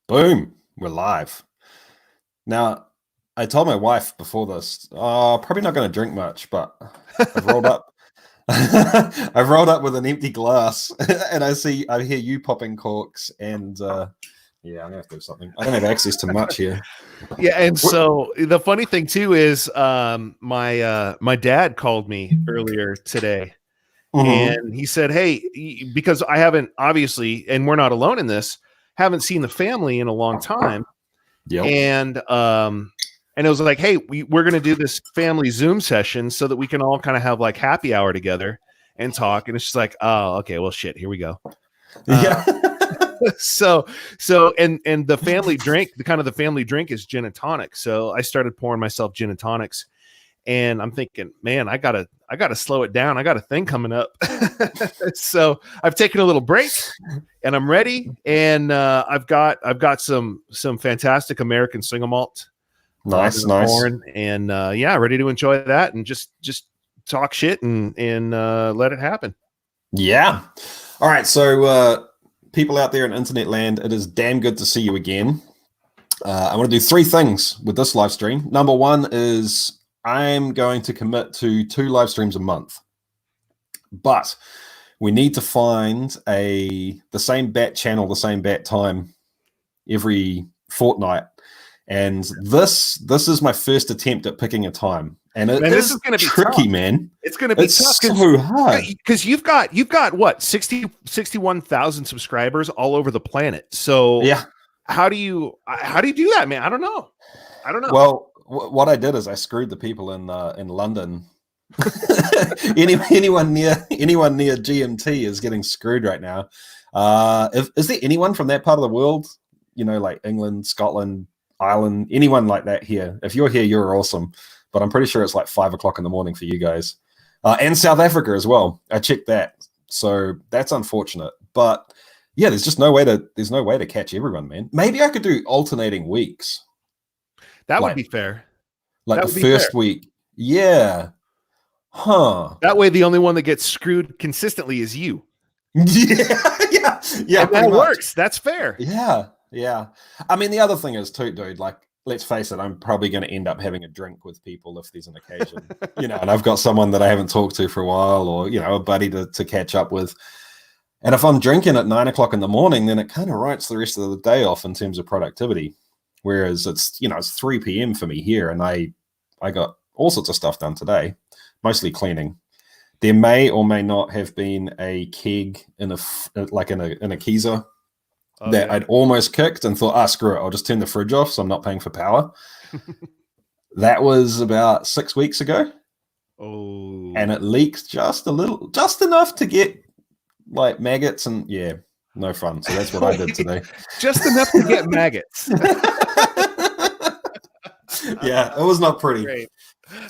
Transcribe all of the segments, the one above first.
Boom, we're live. Now, I told my wife before this, probably not going to drink much, but I've rolled up. I've rolled up with an empty glass, and I hear you popping corks, and yeah, I'm gonna have to do something. I don't have access to much here. Yeah, and so the funny thing too is, my dad called me earlier today, and he said, "Hey, because I haven't obviously, and we're not alone in this, haven't seen the family in a long time, Yep. and it was like, hey, we're gonna do this family Zoom session so that we can all kind of have like happy hour together and talk." And it's just like, oh, okay, well, shit, here we go. Yeah. So and the family drink, the family drink is gin and tonic. So I started pouring myself gin and tonics, and I'm thinking, man, I gotta slow it down. I got a thing coming up. So I've taken a little break, and I'm ready. And I've got some fantastic American Single Malt. Nice. And yeah, ready to enjoy that and just talk shit and let it happen. Yeah. All right. So people out there in internet land, it is damn good to see you again. I want to do 3 things with this live stream. Number 1 is I'm going to commit to 2 live streams a month, but we need to find the same bat channel, the same bat time every fortnight. And this is my first attempt at picking a time, and this is going to be tricky, tough. Man. It's going to be tough. So hard because you've got what 61,000 subscribers all over the planet. So yeah, how do you do that, man? I don't know. Well, what I did is I screwed the people in London. anyone near GMT is getting screwed right now. Is there anyone from that part of the world? You know, like England, Scotland, Ireland, anyone like that here? If you're here, you're awesome. But I'm pretty sure it's like 5 o'clock in the morning for you guys, and South Africa as well. I checked that, so that's unfortunate. But yeah, there's no way to catch everyone, man. Maybe I could do alternating weeks. That would be fair. Like the first week, yeah. Huh. That way, the only one that gets screwed consistently is you. Yeah. And that works. That's fair. Yeah. I mean, the other thing is too, dude, like, let's face it, I'm probably going to end up having a drink with people if there's an occasion, and I've got someone that I haven't talked to for a while, or, a buddy to catch up with. And if I'm drinking at 9 o'clock in the morning, then it kind of writes the rest of the day off in terms of productivity. Whereas it's 3 p.m. for me here, and I got all sorts of stuff done today, mostly cleaning. There may or may not have been a keg in a keezer that I'd almost kicked and thought, screw it, I'll just turn the fridge off so I'm not paying for power. That was about 6 weeks ago. Oh. And it leaked just enough to get like maggots, and yeah, no fun. So that's what I did today. Just enough to get maggots. Yeah, it was not pretty. Great.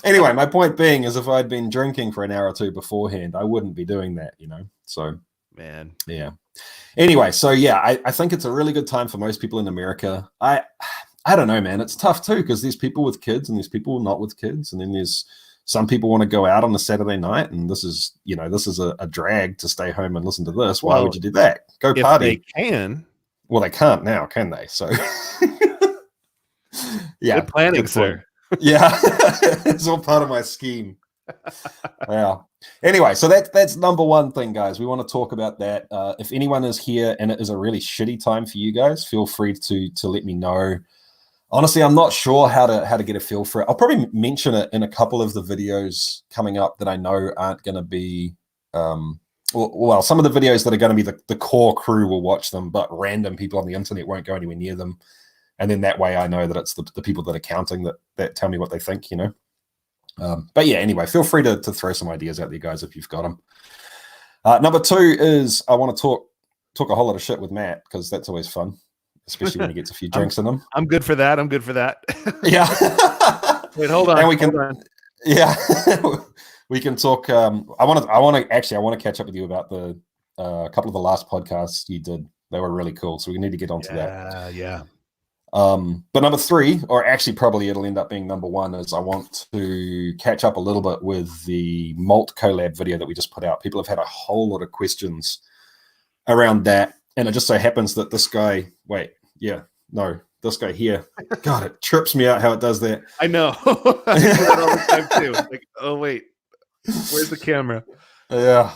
Anyway, my point being is if I'd been drinking for an hour or 2 beforehand, I wouldn't be doing that, So, man. Yeah. Anyway, so yeah, I think it's a really good time for most people in America. I don't know, man. It's tough too, because there's people with kids and there's people not with kids. And then there's some people want to go out on a Saturday night, and this is a drag to stay home and listen to this. Why would you do that? Go party. If they can. Well, they can't now, can they? So yeah. Good planning, sir. Yeah. It's all part of my scheme. Yeah. Anyway, so that's number 1 thing, guys. We want to talk about that. If anyone is here and it is a really shitty time for you guys, feel free to let me know. Honestly, I'm not sure how to get a feel for it. I'll probably mention it in a couple of the videos coming up that I know aren't going to be well, some of the videos that are going to be the core crew will watch them, but random people on the internet won't go anywhere near them. And then that way I know that it's the people that are counting that tell me what they think, But yeah, anyway, feel free to throw some ideas out there, guys, if you've got them. Number 2 is I want to talk a whole lot of shit with Matt, because that's always fun, especially when he gets a few drinks in them. I'm good for that. Yeah. Wait, hold on. And we can, yeah, we can talk. I want to catch up with you about the couple of the last podcasts you did. They were really cool, so we need to get onto that. Yeah. But number 3, or actually probably it'll end up being number 1, is I want to catch up a little bit with the malt collab video that we just put out. People have had a whole lot of questions around that, and it just so happens that this guy, No, this guy here. God, it trips me out how it does that. I know. I do that all the time too. Like, oh wait, where's the camera? Yeah.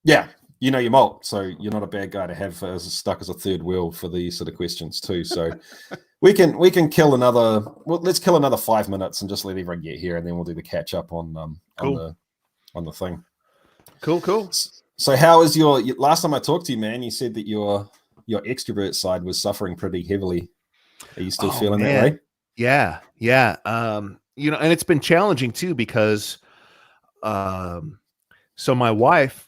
Yeah, you know your malt, so you're not a bad guy to have stuck as a third wheel for these sort of questions too. So we can kill another. Well, let's kill another 5 minutes and just let everyone get here, and then we'll do the catch up on the thing. Cool. So how is your last time I talked to you, man? You said that your extrovert side was suffering pretty heavily. Are you still feeling that way? Yeah. And it's been challenging too because, so my wife,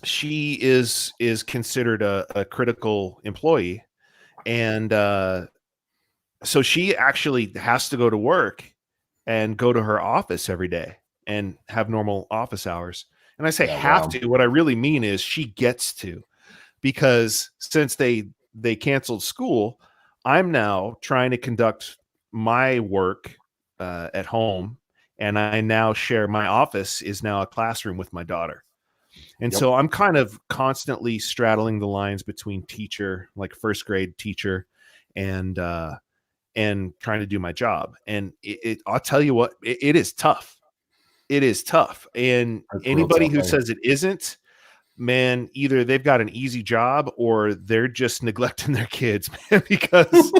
she is considered a critical employee, and so she actually has to go to work and go to her office every day and have normal office hours. And I say to. What I really mean is she gets to, because since they canceled school, I'm now trying to conduct my work at home, and I now share my office is now a classroom with my daughter. And so I'm kind of constantly straddling the lines between teacher, like first grade teacher, and trying to do my job. And I'll tell you what, it is tough. It is tough. And anybody who says it isn't, man, either they've got an easy job or they're just neglecting their kids, man, because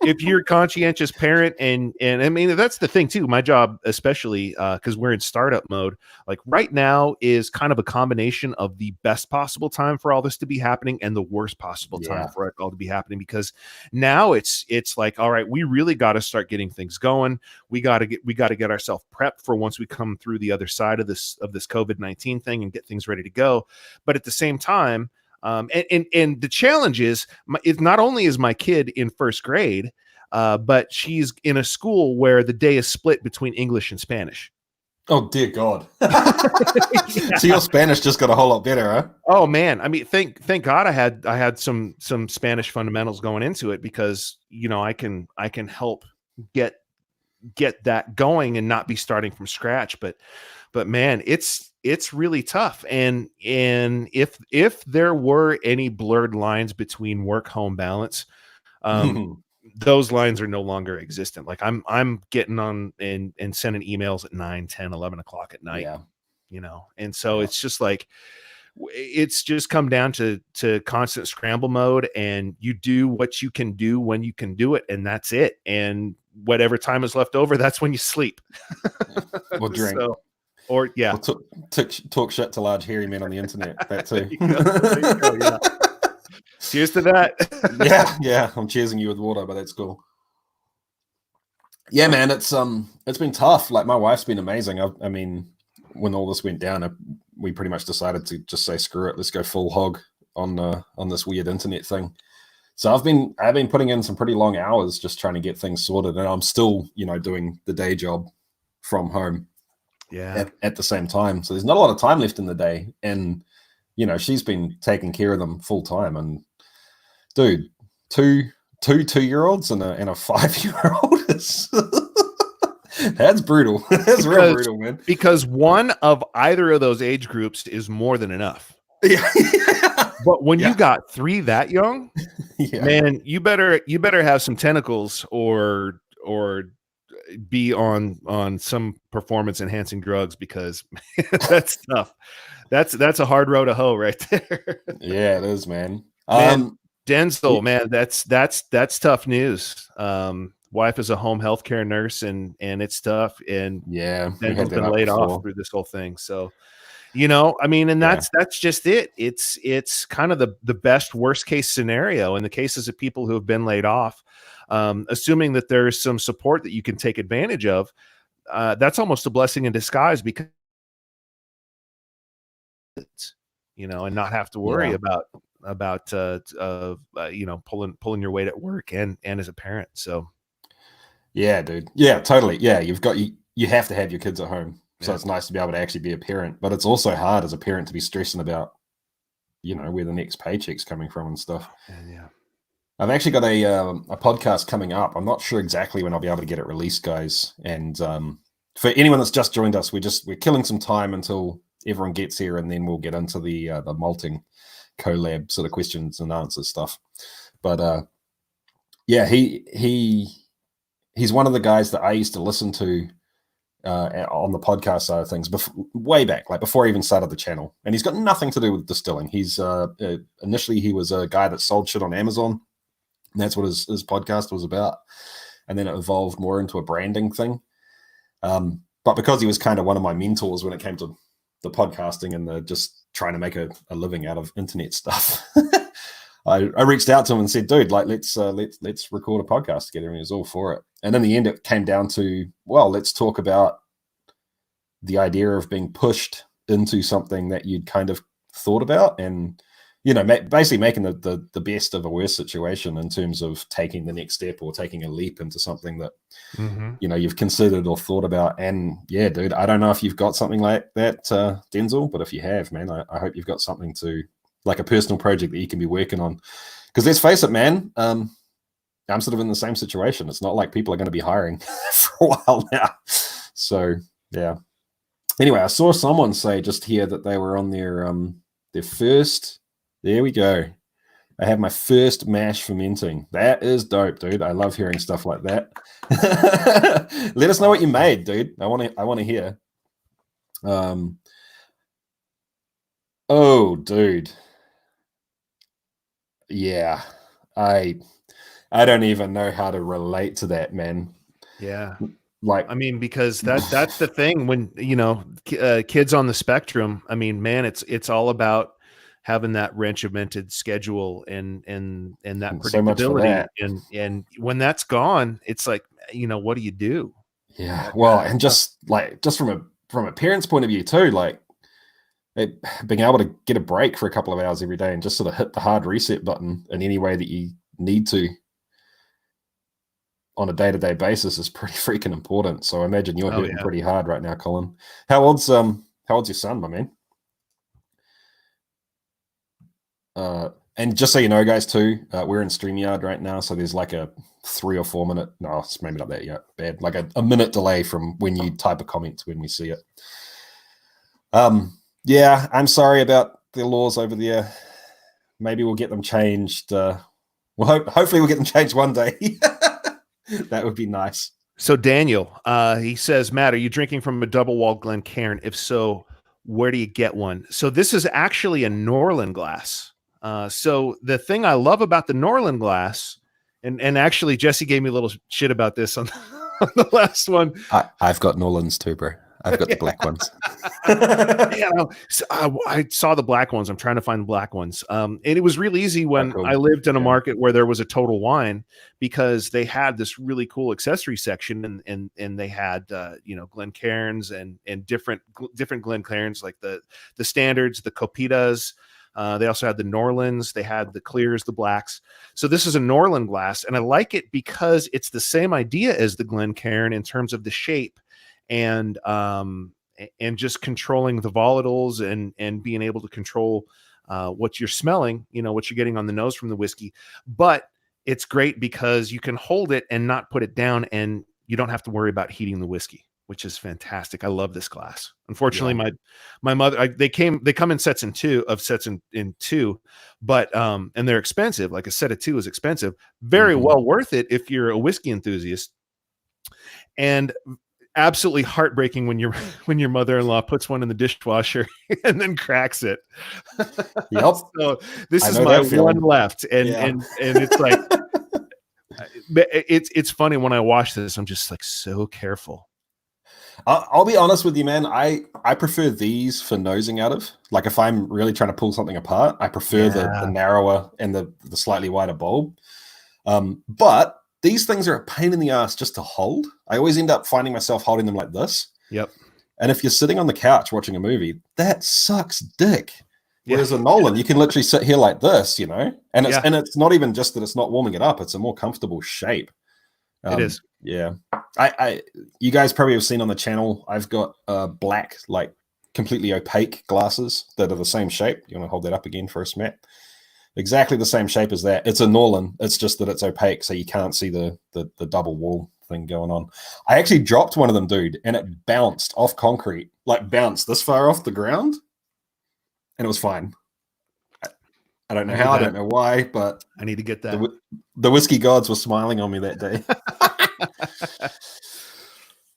if you're a conscientious parent, and I mean, that's the thing too, my job, especially because we're in startup mode, like right now is kind of a combination of the best possible time for all this to be happening and the worst possible time for it all to be happening, because now it's like, all right, we really got to start getting things going. We got to get ourselves prepped for once we come through the other side of this COVID-19 thing and get things ready to go. But at the same time, and the challenge is, not only is my kid in first grade, but she's in a school where the day is split between English and Spanish. Oh dear God! So your Spanish just got a whole lot better, huh? Oh man, I mean, thank God I had some Spanish fundamentals going into it, because I can help get that going and not be starting from scratch. But man, it's really tough. And if there were any blurred lines between work-home balance, those lines are no longer existent. Like I'm getting on and sending emails at 9, 10, 11 o'clock at night, and so it's just like, it's just come down to constant scramble mode, and you do what you can do when you can do it, and that's it. And whatever time is left over, that's when you sleep. Or drink. Or talk shit to large hairy men on the internet. That too. There you go, yeah. Cheers to that. yeah. I'm cheersing you with water, but that's cool. Yeah, man, it's been tough. Like, my wife's been amazing. I mean, when all this went down, we pretty much decided to just say screw it, let's go full hog on this weird internet thing. So I've been putting in some pretty long hours just trying to get things sorted, and I'm still doing the day job from home. Yeah. At the same time, so there's not a lot of time left in the day, and she's been taking care of them full time. And dude, two 2-year-olds and a 5-year-old is that's brutal. That's real brutal, man. Because one of either of those age groups is more than enough. Yeah. But when you got 3 that young, man, you better have some tentacles or be on some performance enhancing drugs, because that's tough. That's a hard row to hoe right there. Yeah, it is, man. Denzel, man, that's tough news. Wife is a home healthcare nurse, and it's tough. And Denzel's been laid off through this whole thing. So, I mean, and that's just it. It's kind of the best worst case scenario in the cases of people who have been laid off. Assuming that there's some support that you can take advantage of, that's almost a blessing in disguise, because and not have to worry about pulling your weight at work and as a parent. So yeah, dude. Yeah, totally. Yeah, you have to have your kids at home. So it's nice to be able to actually be a parent, but it's also hard as a parent to be stressing about, where the next paycheck's coming from and stuff. Yeah. I've actually got a podcast coming up. I'm not sure exactly when I'll be able to get it released, guys. And for anyone that's just joined us, we're killing some time until everyone gets here, and then we'll get into the malting collab sort of questions and answers stuff. But yeah, he's one of the guys that I used to listen to on the podcast side of things way back, like before I even started the channel. And he's got nothing to do with distilling. He's initially he was a guy that sold shit on Amazon. And that's what his podcast was about. And then it evolved more into a branding thing. But because he was kind of one of my mentors when it came to the podcasting and the just trying to make a living out of internet stuff, I reached out to him and said, dude, like, let's record a podcast together. And he was all for it. And in the end, it came down to, well, let's talk about the idea of being pushed into something that you'd kind of thought about, and, you know, basically making the best of a worse situation in terms of taking the next step or taking a leap into something that, you know, you've considered or thought about. And yeah, dude, I don't know if you've got something like that, Denzel, but if you have, man, I hope you've got something to, like a personal project that you can be working on. Because let's face it, man, I'm sort of in the same situation. It's not like people are going to be hiring for a while now. So yeah. Anyway, I saw someone say just here that they were on their first. There we go. I have my first mash fermenting. That is dope, dude. I love hearing stuff like that. Let us know what you made, dude. I want to hear. Oh, dude. Yeah, I don't even know how to relate to that, man. Yeah. Like, I mean, because that's the thing when, you know, kids on the spectrum, I mean, man, it's all about having that regimented schedule and that predictability. And when that's gone, it's like, you know, what do you do? Yeah. Well, and just from a parent's point of view too, like, being able to get a break for a couple of hours every day and just sort of hit the hard reset button in any way that you need to on a day-to-day basis is pretty freaking important. So I imagine you're hurting pretty hard right now, Colin. How old's your son, my man? And just so you know, guys, too, we're in StreamYard right now, so there's like a 3 or 4 minute, no, it's maybe not that yet, bad, like a minute delay from when you type a comment to when we see it. Yeah, I'm sorry about the laws over there. Maybe we'll get them changed. Well, hopefully we'll get them changed one day. That would be nice. So Daniel, he says, Matt, are you drinking from a double wall Glencairn? If so, where do you get one? So this is actually a Norland glass. So the thing I love about the Norland glass, and actually Jesse gave me a little shit about this on the last one. I've got Norlands too, bro. I've got the black ones. I saw the black ones. I'm trying to find the black ones. And it was real easy when I lived in a market where there was a Total Wine, because they had this really cool accessory section, and they had you know, Glencairns and different Glencairns, like the standards, the Copitas. They also had the Norlands. They had the clears, the blacks. So this is a Norland glass, and I like it because it's the same idea as the Glencairn in terms of the shape and just controlling the volatiles and being able to control what you're smelling, you know, what you're getting on the nose from the whiskey. But it's great because you can hold it and not put it down, and you don't have to worry about heating the whiskey, which is fantastic. I love this glass. Unfortunately, my mother, they come in sets in two, but and they're expensive. Like a set of 2 is expensive. Very well worth it if you're a whiskey enthusiast. And absolutely heartbreaking when your mother-in-law puts one in the dishwasher and then cracks it. Yep. So this is my one left, and it's like it's funny when I watch this. I'm just like so careful. I'll be honest with you, man. I prefer these for nosing out of. Like if I'm really trying to pull something apart, I prefer the narrower and the slightly wider bulb. But these things are a pain in the ass just to hold. I always end up finding myself holding them like this. Yep. And if you're sitting on the couch watching a movie, that sucks dick. Whereas a Nolan, you can literally sit here like this, you know? And it's not even just that it's not warming it up, it's a more comfortable shape. It is. Yeah. You guys probably have seen on the channel, I've got black, like completely opaque glasses that are the same shape. You want to hold that up again for us, Matt? Exactly the same shape as that. It's a Norland. It's just that it's opaque, so you can't see the double wall thing going on. I actually dropped one of them, dude, and it bounced off concrete, like bounced this far off the ground, and it was fine. I don't know how, I don't know why, but I need to get that. The whiskey gods were smiling on me that day.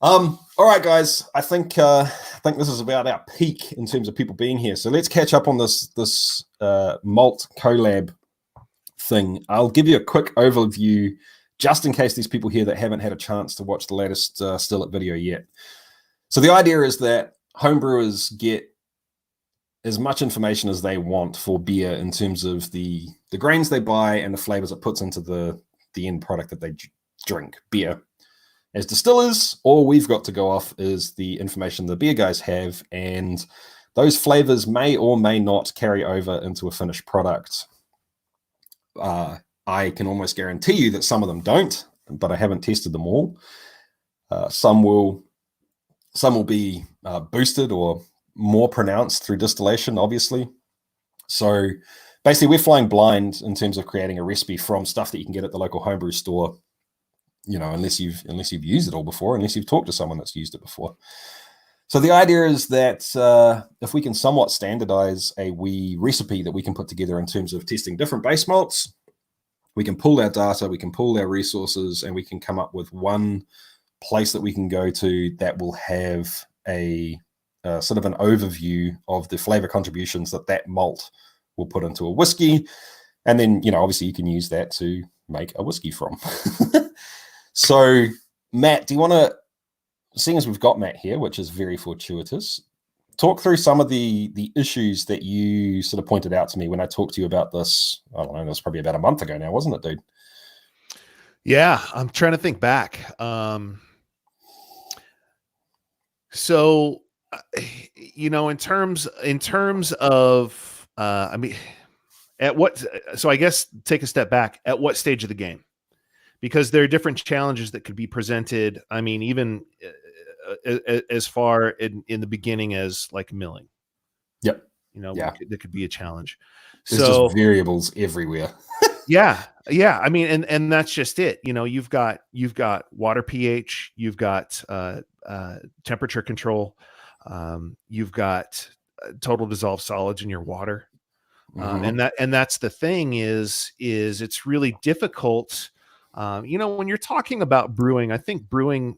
All right, guys. I think this is about our peak in terms of people being here. So let's catch up on this malt collab thing. I'll give you a quick overview just in case there's people here that haven't had a chance to watch the latest Still It video yet. So the idea is that homebrewers get as much information as they want for beer in terms of the grains they buy and the flavors it puts into the end product that they drink, beer. As distillers, all we've got to go off is the information the beer guys have, and those flavors may or may not carry over into a finished product. I can almost guarantee you that some of them don't, but I haven't tested them all. Some will be boosted or more pronounced through distillation, obviously. So basically, we're flying blind in terms of creating a recipe from stuff that you can get at the local homebrew store. You know, unless you've used it all before, unless you've talked to someone that's used it before. So the idea is that if we can somewhat standardize a wee recipe that we can put together in terms of testing different base malts, we can pull our data, we can pull our resources, and we can come up with one place that we can go to that will have a sort of an overview of the flavor contributions that malt will put into a whiskey. And then, you know, obviously you can use that to make a whiskey from. So, Matt, do you want to, seeing as we've got Matt here, which is very fortuitous, talk through some of the issues that you sort of pointed out to me when I talked to you about this? I don't know, that was probably about a month ago now, wasn't it, dude? Yeah, I'm trying to think back. So, you know, in terms of, I mean, so I guess take a step back. At what stage of the game? Because there are different challenges that could be presented. I mean, even as far in the beginning as like milling. Yep. You know, yeah. That could be a challenge. There's just variables everywhere. Yeah. I mean, and that's just it. You know, you've got water pH, you've got temperature control, you've got total dissolved solids in your water, and that's the thing is it's really difficult. You know, when you're talking about brewing, I think brewing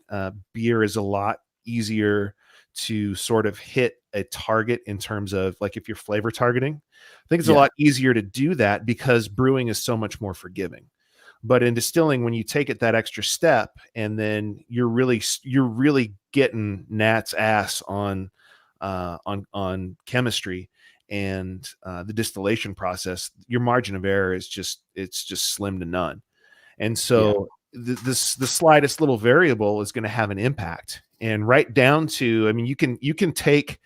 beer is a lot easier to sort of hit a target in terms of like if you're flavor targeting. I think it's a lot easier to do that because brewing is so much more forgiving. But in distilling, when you take it that extra step, and then you're really getting Nat's ass on chemistry and the distillation process, your margin of error is just slim to none. And so the slightest little variable is going to have an impact, and right down to, I mean, you can take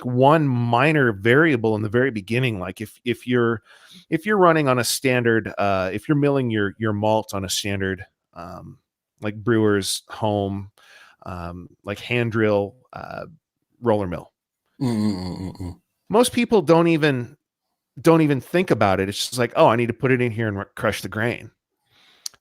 one minor variable in the very beginning. Like if you're running on a standard, if you're milling your malt on a standard, like brewer's home, like hand drill, roller mill, most people don't even think about it. It's just like, oh, I need to put it in here and crush the grain.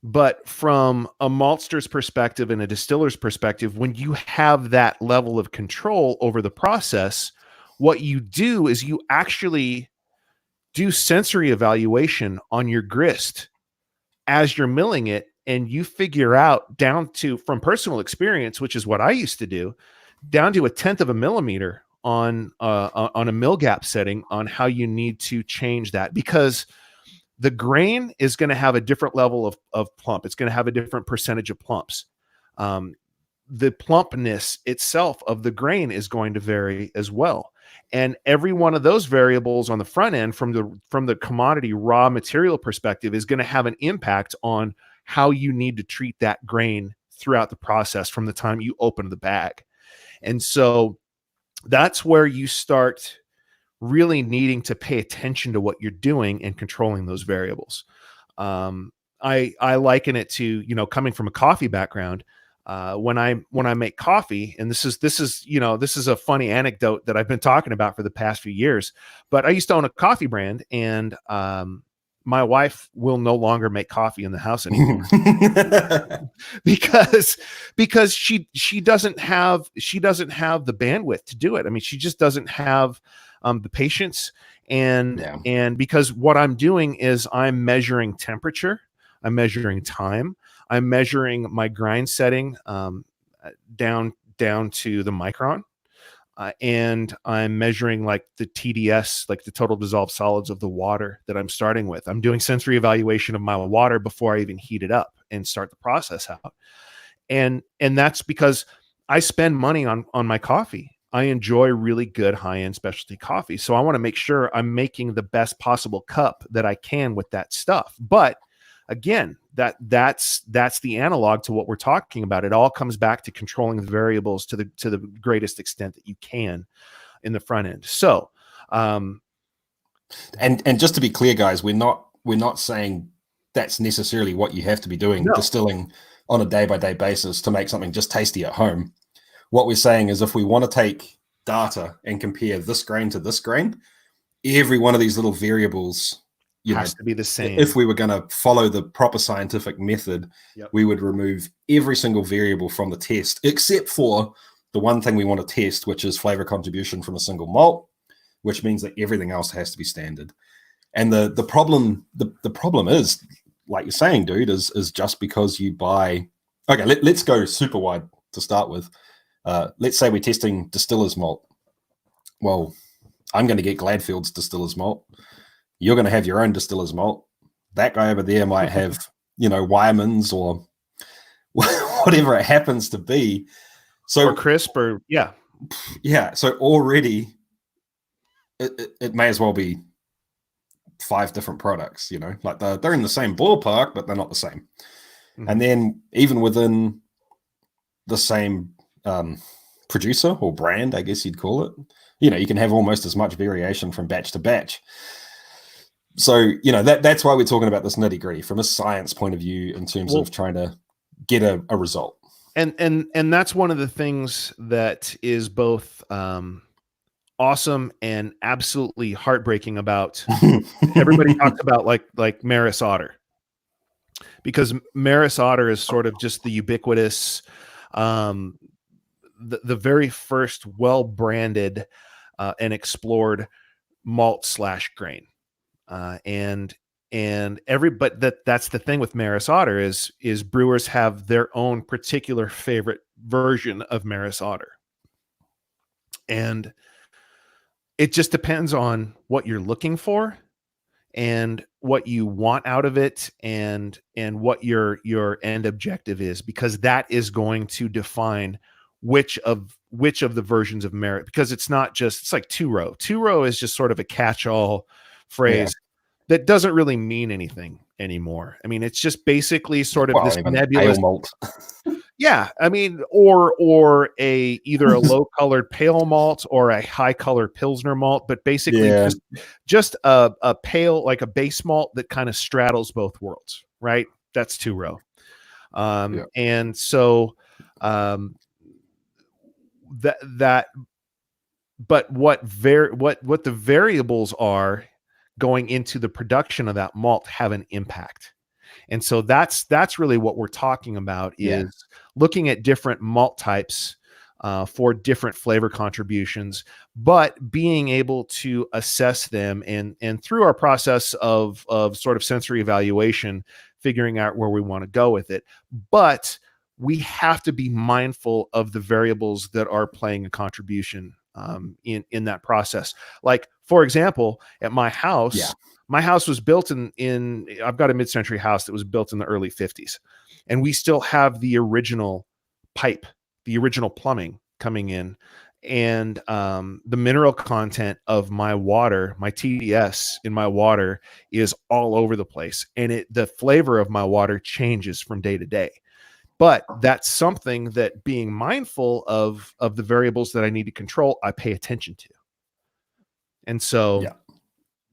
But from a maltster's perspective and a distiller's perspective, when you have that level of control over the process, what you do is you actually do sensory evaluation on your grist as you're milling it, and you figure out down to, from personal experience, which is what I used to do, down to 1/10 of a millimeter on a mill gap setting on how you need to change that, because the grain is going to have a different level of plump. It's going to have a different percentage of plumps. The plumpness itself of the grain is going to vary as well. And every one of those variables on the front end from the commodity raw material perspective is going to have an impact on how you need to treat that grain throughout the process from the time you open the bag. And so that's where you start really needing to pay attention to what you're doing and controlling those variables. I liken it to, you know, coming from a coffee background, when I make coffee, and this is a funny anecdote that I've been talking about for the past few years, but I used to own a coffee brand, and my wife will no longer make coffee in the house anymore because she doesn't have the bandwidth to do it. I mean, she just doesn't have the patience, and because what I'm doing is I'm measuring temperature, I'm measuring time, I'm measuring my grind setting down to the micron. And I'm measuring like the TDS, like the total dissolved solids of the water that I'm starting with. I'm doing sensory evaluation of my water before I even heat it up and start the process out. And that's because I spend money on my coffee. I enjoy really good high-end specialty coffee. So I want to make sure I'm making the best possible cup that I can with that stuff. But again, that's the analog to what we're talking about. It all comes back to controlling the variables to the greatest extent that you can in the front end. So, and just to be clear, guys, we're not saying that's necessarily what you have to be doing, distilling on a day-by-day basis to make something just tasty at home. What we're saying is if we want to take data and compare this grain to this grain, every one of these little variables has to be the same. If we were going to follow the proper scientific method, we would remove every single variable from the test, except for the one thing we want to test, which is flavor contribution from a single malt, which means that everything else has to be standard. And the problem is, like you're saying, dude, is just because you buy. Okay, let's go super wide to start with. Let's say we're testing Distillers malt. Well, I'm going to get Gladfield's Distillers malt. You're going to have your own Distillers malt. That guy over there might have, Wyman's or whatever it happens to be. So or crisp or yeah. So already it may as well be 5 different products, like they're in the same ballpark, but they're not the same. Mm-hmm. And then even within the same producer or brand, I guess you'd call it, you can have almost as much variation from batch to batch. So, that's why we're talking about this nitty gritty from a science point of view in terms of trying to get a result. And that's one of the things that is both awesome and absolutely heartbreaking about everybody talks about like Maris Otter, because Maris Otter is sort of just the ubiquitous, the very first well-branded and explored malt / grain. And that's the thing with Maris Otter is brewers have their own particular favorite version of Maris Otter. And it just depends on what you're looking for and what you want out of it and what your end objective is, because that is going to define which of the versions of Merit, because it's like 2-row. 2-row is just sort of a catch-all phrase that doesn't really mean anything anymore. I mean, it's just basically sort of this nebulous malt. Yeah, I mean, or either a low colored pale malt or a high colored Pilsner malt, but basically just a pale, like a base malt that kind of straddles both worlds, right? That's 2-row. And so but what the variables are going into the production of that malt have an impact. And so that's really what we're talking about is looking at different malt types for different flavor contributions, but being able to assess them and through our process of sort of sensory evaluation, figuring out where we want to go with it. But we have to be mindful of the variables that are playing a contribution in that process. Like, for example, at my house, my house was built in I've got a mid-century house that was built in the early 50s, and we still have the original pipe, the original plumbing coming in, and the mineral content of my water, my TDS in my water is all over the place, and the flavor of my water changes from day to day. But that's something that, being mindful of the variables that I need to control, I pay attention to. And so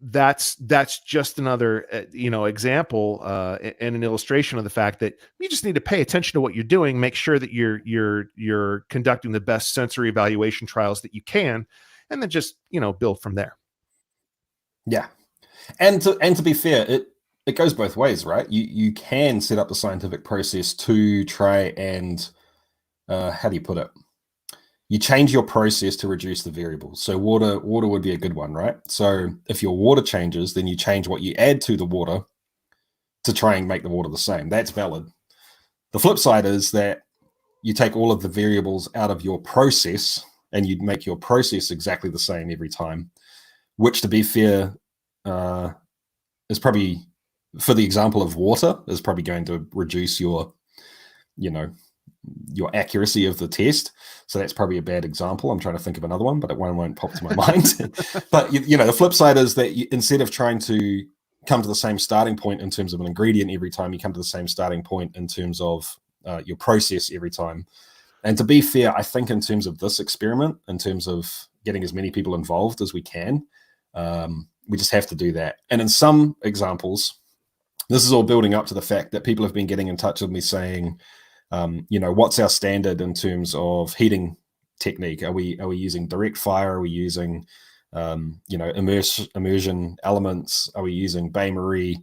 that's just another example and an illustration of the fact that you just need to pay attention to what you're doing, make sure that you're conducting the best sensory evaluation trials that you can, and then just build from there. Yeah, and to be fair, it goes both ways, right? You can set up the scientific process to try and how do you put it? You change your process to reduce the variables. So water would be a good one, right? So if your water changes, then you change what you add to the water to try and make the water the same. That's valid. The flip side is that you take all of the variables out of your process and you make your process exactly the same every time, which, to be fair, is probably, for the example of water, is probably going to reduce your, your accuracy of the test. So that's probably a bad example. I'm trying to think of another one, but one won't pop to my mind. But the flip side is that instead of trying to come to the same starting point in terms of an ingredient every time, you come to the same starting point in terms of your process every time. And to be fair, I think in terms of this experiment, in terms of getting as many people involved as we can, we just have to do that. And in some examples, this is all building up to the fact that people have been getting in touch with me saying, what's our standard in terms of heating technique? Are we using direct fire? Are we using, immersion elements? Are we using bain marie?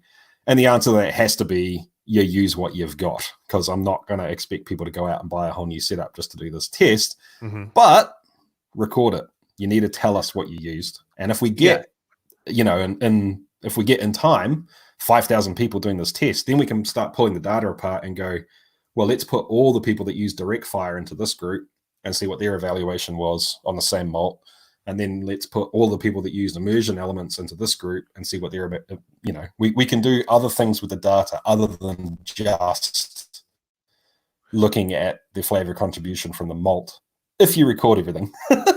And the answer to that has to be, you use what you've got, because I'm not going to expect people to go out and buy a whole new setup just to do this test, but record it. You need to tell us what you used. And if we get, and if we get in time, 5,000 people doing this test, then we can start pulling the data apart and go, well, let's put all the people that use direct fire into this group and see what their evaluation was on the same malt. And then let's put all the people that use immersion elements into this group and see what they're, we can do other things with the data other than just looking at the flavor contribution from the malt, if you record everything.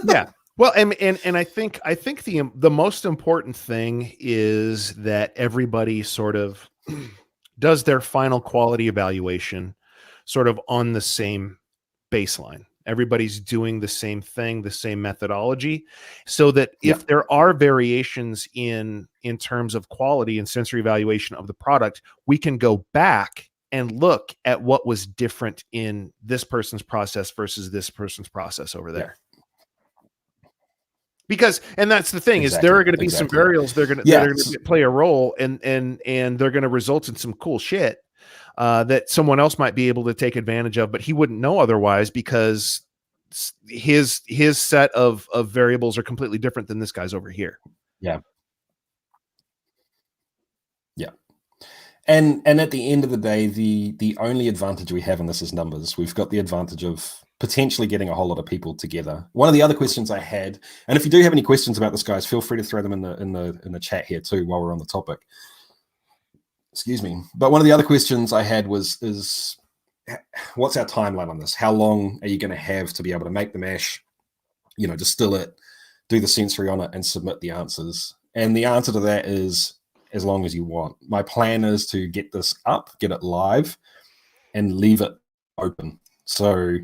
Yeah. Well, and I think the most important thing is that everybody sort of does their final quality evaluation sort of on the same baseline. Everybody's doing the same thing, the same methodology, so that if there are variations in terms of quality and sensory evaluation of the product, we can go back and look at what was different in this person's process versus this person's process over there. Because, and that's the thing, is there are going to be some variables that are going to play a role, and they're going to result in some cool shit that someone else might be able to take advantage of, but he wouldn't know otherwise, because his set of variables are completely different than this guy's over here. Yeah. And at the end of the day, the only advantage we have in this is numbers. We've got the advantage of potentially getting a whole lot of people together. One of the other questions I had, and if you do have any questions about this, guys, feel free to throw them in the chat here too while we're on the topic. Excuse me. But one of the other questions I had is what's our timeline on this? How long are you going to have to be able to make the mash, distill it, do the sensory on it, and submit the answers? And the answer to that is as long as you want. My plan is to get this up, get it live, and leave it open. So,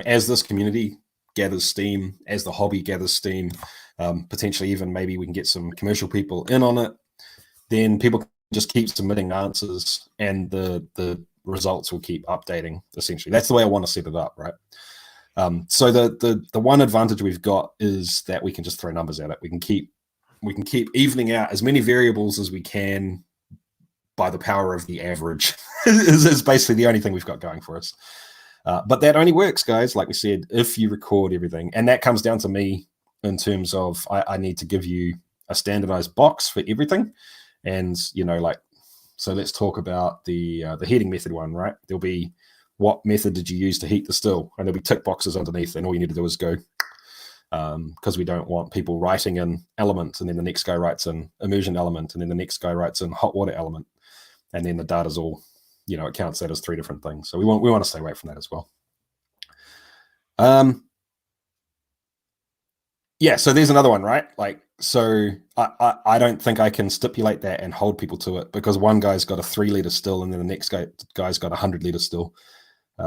as this community gathers steam, as the hobby gathers steam, potentially even maybe we can get some commercial people in on it, then people can just keep submitting answers and the results will keep updating, essentially. That's the way I want to set it up, right? So the one advantage we've got is that we can just throw numbers at it. We can keep evening out as many variables as we can by the power of the average is basically the only thing we've got going for us. But that only works, guys, like we said, if you record everything. And that comes down to me in terms of I need to give you a standardized box for everything. And, so let's talk about the heating method one, right? There'll be, what method did you use to heat the still? And there'll be tick boxes underneath, and all you need to do is go, because we don't want people writing in elements, and then the next guy writes in immersion element, and then the next guy writes in hot water element, and then the data's all, it counts that as three different things. So we want to stay away from that as well. Yeah, so there's another one, right? So I don't think I can stipulate that and hold people to it, because one guy's got a 3-liter still, and then the next guy's got a 100-liter still.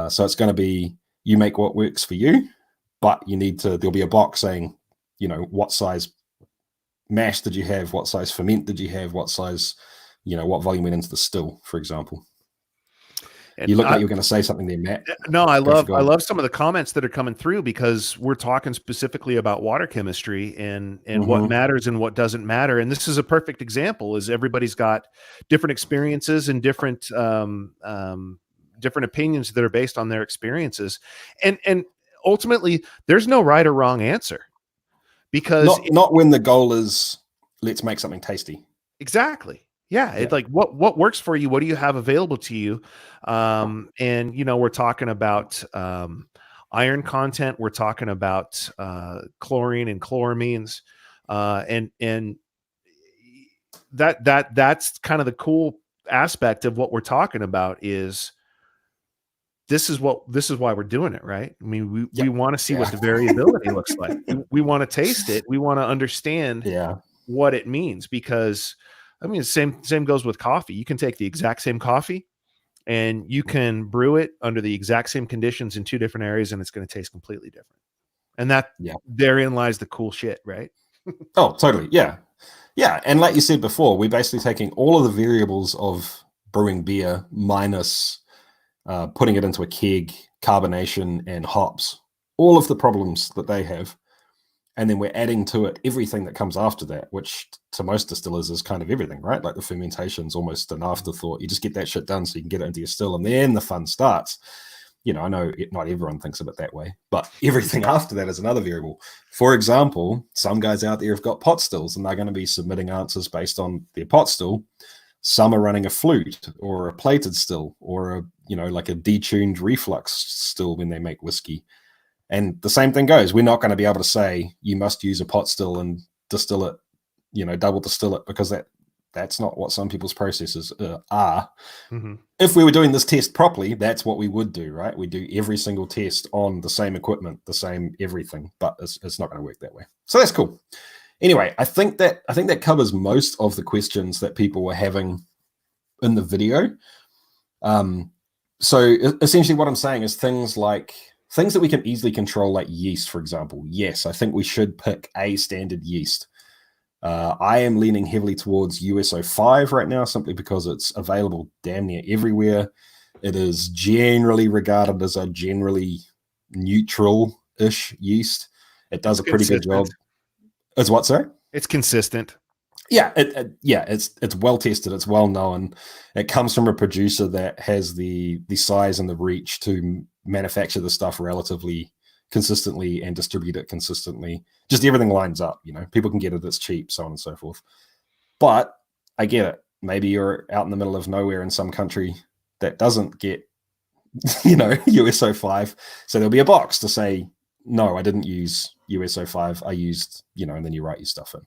So it's going to be, you make what works for you, but there'll be a box saying, what size mash did you have? What size ferment did you have? What size, what volume went into the still, for example. You look like you're going to say something there, Matt. No, I love some of the comments that are coming through, because we're talking specifically about water chemistry and what matters and what doesn't matter. And this is a perfect example, is everybody's got different experiences and different opinions that are based on their experiences. And ultimately there's no right or wrong answer, because not when the goal is let's make something tasty. Exactly. Yeah. It's like what works for you. What do you have available to you? And we're talking about iron content. We're talking about chlorine and chloramines, and that's kind of the cool aspect of what we're talking about. Is this is why we're doing it, right? I mean, we want to see what the variability looks like. We want to taste it. We want to understand what it means, because I mean, the same goes with coffee. You can take the exact same coffee and you can brew it under the exact same conditions in two different areas, and it's going to taste completely different. And therein lies the cool shit, right? Oh, totally. Yeah. Yeah. And like you said before, we're basically taking all of the variables of brewing beer minus putting it into a keg, carbonation, and hops, all of the problems that they have. And then we're adding to it everything that comes after that, which to most distillers is kind of everything, right? Like the fermentation's almost an afterthought. You just get that shit done so you can get it into your still, and then the fun starts. I know not everyone thinks of it that way, but everything after that is another variable. For example, some guys out there have got pot stills, and they're going to be submitting answers based on their pot still. Some are running a flute or a plated still, or like a detuned reflux still when they make whiskey. And the same thing goes. We're not going to be able to say you must use a pot still and distill it, double distill it, because that's not what some people's processes are. Mm-hmm. If we were doing this test properly, that's what we would do, right? We do every single test on the same equipment, the same everything, but it's not going to work that way. So that's cool. Anyway, I think that covers most of the questions that people were having in the video. So essentially what I'm saying is things that we can easily control, like yeast, for example. Yes, I think we should pick a standard yeast. I am leaning heavily towards USO5 right now, simply because it's available damn near everywhere. It is generally regarded as a generally neutral-ish yeast. It does a pretty good job. It's what, sorry? It's consistent. Yeah, it's well tested. It's well known. It comes from a producer that has the size and the reach to manufacture the stuff relatively consistently and distribute it consistently. Just everything lines up. People can get it. It's cheap, so on and so forth. But I get it. Maybe you're out in the middle of nowhere in some country that doesn't get, USO5. So there'll be a box to say, no, I didn't use USO5. I used, and then you write your stuff in.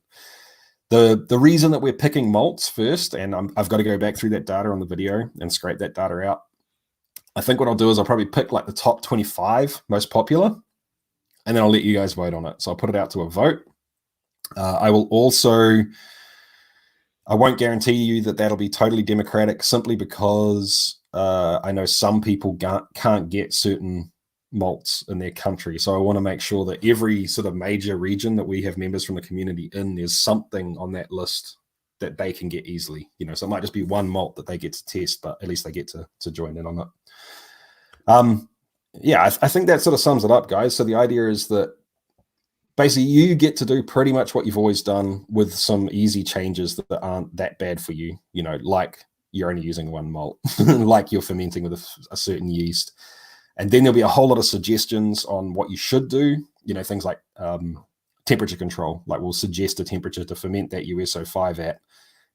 The reason that we're picking malts first, and I've got to go back through that data on the video and scrape that data out. I think what I'll do is I'll probably pick like the top 25 most popular, and then I'll let you guys vote on it. So I'll put it out to a vote. I won't guarantee you that that'll be totally democratic, simply because I know some people can't get certain malts in their country. So I want to make sure that every sort of major region that we have members from the community in, there's something on that list that they can get easily. So it might just be one malt that they get to test, but at least they get to join in on it. I think that sort of sums it up, guys. So the idea is that basically you get to do pretty much what you've always done, with some easy changes that aren't that bad for you, like you're only using one malt, like you're fermenting with a certain yeast. And then there'll be a whole lot of suggestions on what you should do, things like temperature control. Like we'll suggest a temperature to ferment that USO5 at.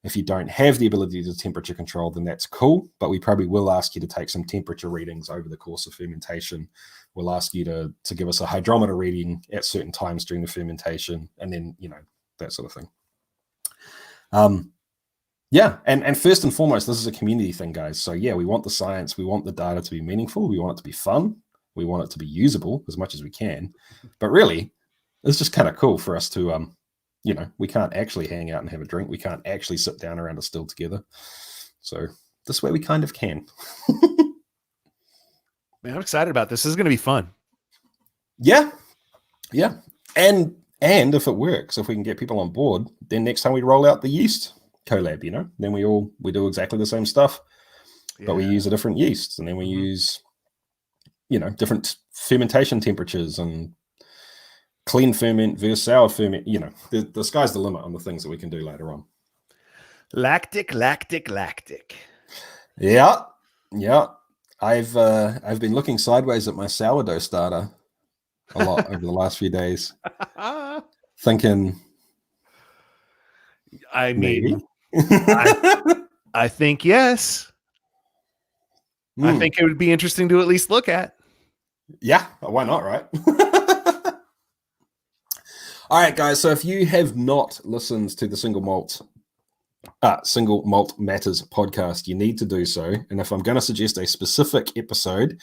If you don't have the ability to temperature control, then that's cool. But we probably will ask you to take some temperature readings over the course of fermentation. We'll ask you to give us a hydrometer reading at certain times during the fermentation, and then, that sort of thing. And first and foremost, this is a community thing, guys. So we want the science, we want the data to be meaningful, we want it to be fun, we want it to be usable as much as we can. But really, it's just kind of cool for us to, we can't actually hang out and have a drink. We can't actually sit down around a still together. So this way we kind of can. Man, I'm excited about this. This is going to be fun. Yeah. And if it works, if we can get people on board, then next time we roll out the yeast collab, then we do exactly the same stuff. but we use a different yeast, and then we use, different fermentation temperatures and clean ferment versus sour ferment. The sky's the limit on the things that we can do later on. Lactic. Yeah. I've been looking sideways at my sourdough starter a lot over the last few days, thinking, I mean, maybe. I think yes. I think it would be interesting to at least look at. Yeah, why not, right? All right, guys. So if you have not listened to the Single Malt Matters podcast, you need to do so. And if I'm going to suggest a specific episode,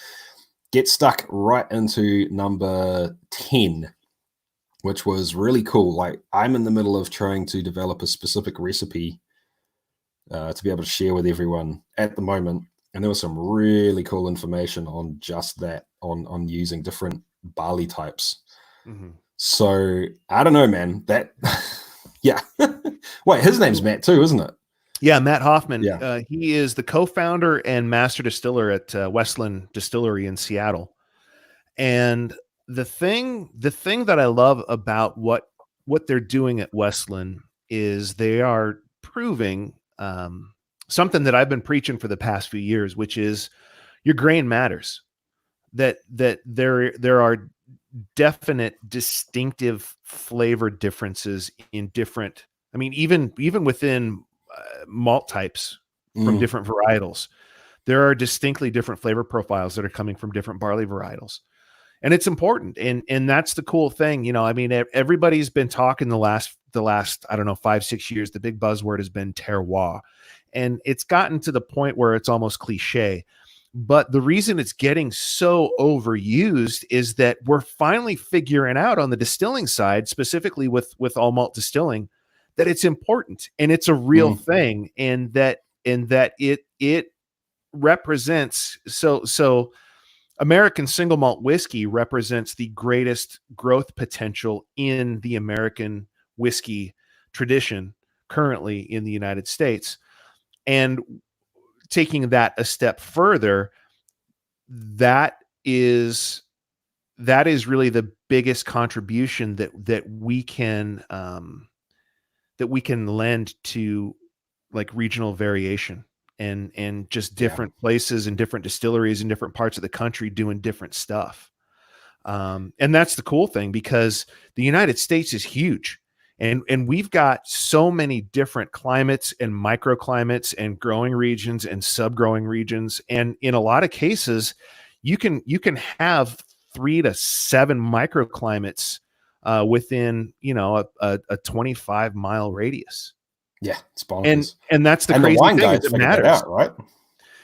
get stuck right into number 10, which was really cool. Like, I'm in the middle of trying to develop a specific recipe to be able to share with everyone at the moment. And there was some really cool information on just that, on using different barley types. Mm-hmm. So I don't know, man. That, yeah. Wait, his name's Matt too, isn't it? Yeah, Matt Hoffman. Yeah. He is the co-founder and master distiller at Westland Distillery in Seattle. And the thing that I love about what they're doing at Westland is they are proving something that I've been preaching for the past few years, which is your grain matters. That there are definite distinctive flavor differences in different, I mean, even within malt types from different varietals, there are distinctly different flavor profiles that are coming from different barley varietals. And it's important. And that's the cool thing. I mean, everybody's been talking the last, I don't know, 5-6 years, the big buzzword has been terroir. And it's gotten to the point where it's almost cliche. But the reason it's getting so overused is that we're finally figuring out on the distilling side, specifically with all malt distilling, that it's important and it's a real thing, and that it represents so American Single Malt whiskey represents the greatest growth potential in the American whiskey tradition currently in the United States. And taking that a step further, that is really the biggest contribution that we can lend to, like, regional variation and just different places and different distilleries in different parts of the country doing different stuff. And that's the cool thing, because the United States is huge. And we've got so many different climates and microclimates and growing regions and sub-growing regions. And in a lot of cases, you can have 3 to 7 microclimates within, a 25-mile radius. Yeah, it's bonkers. And that's the crazy wine thing. guys figured that out, right?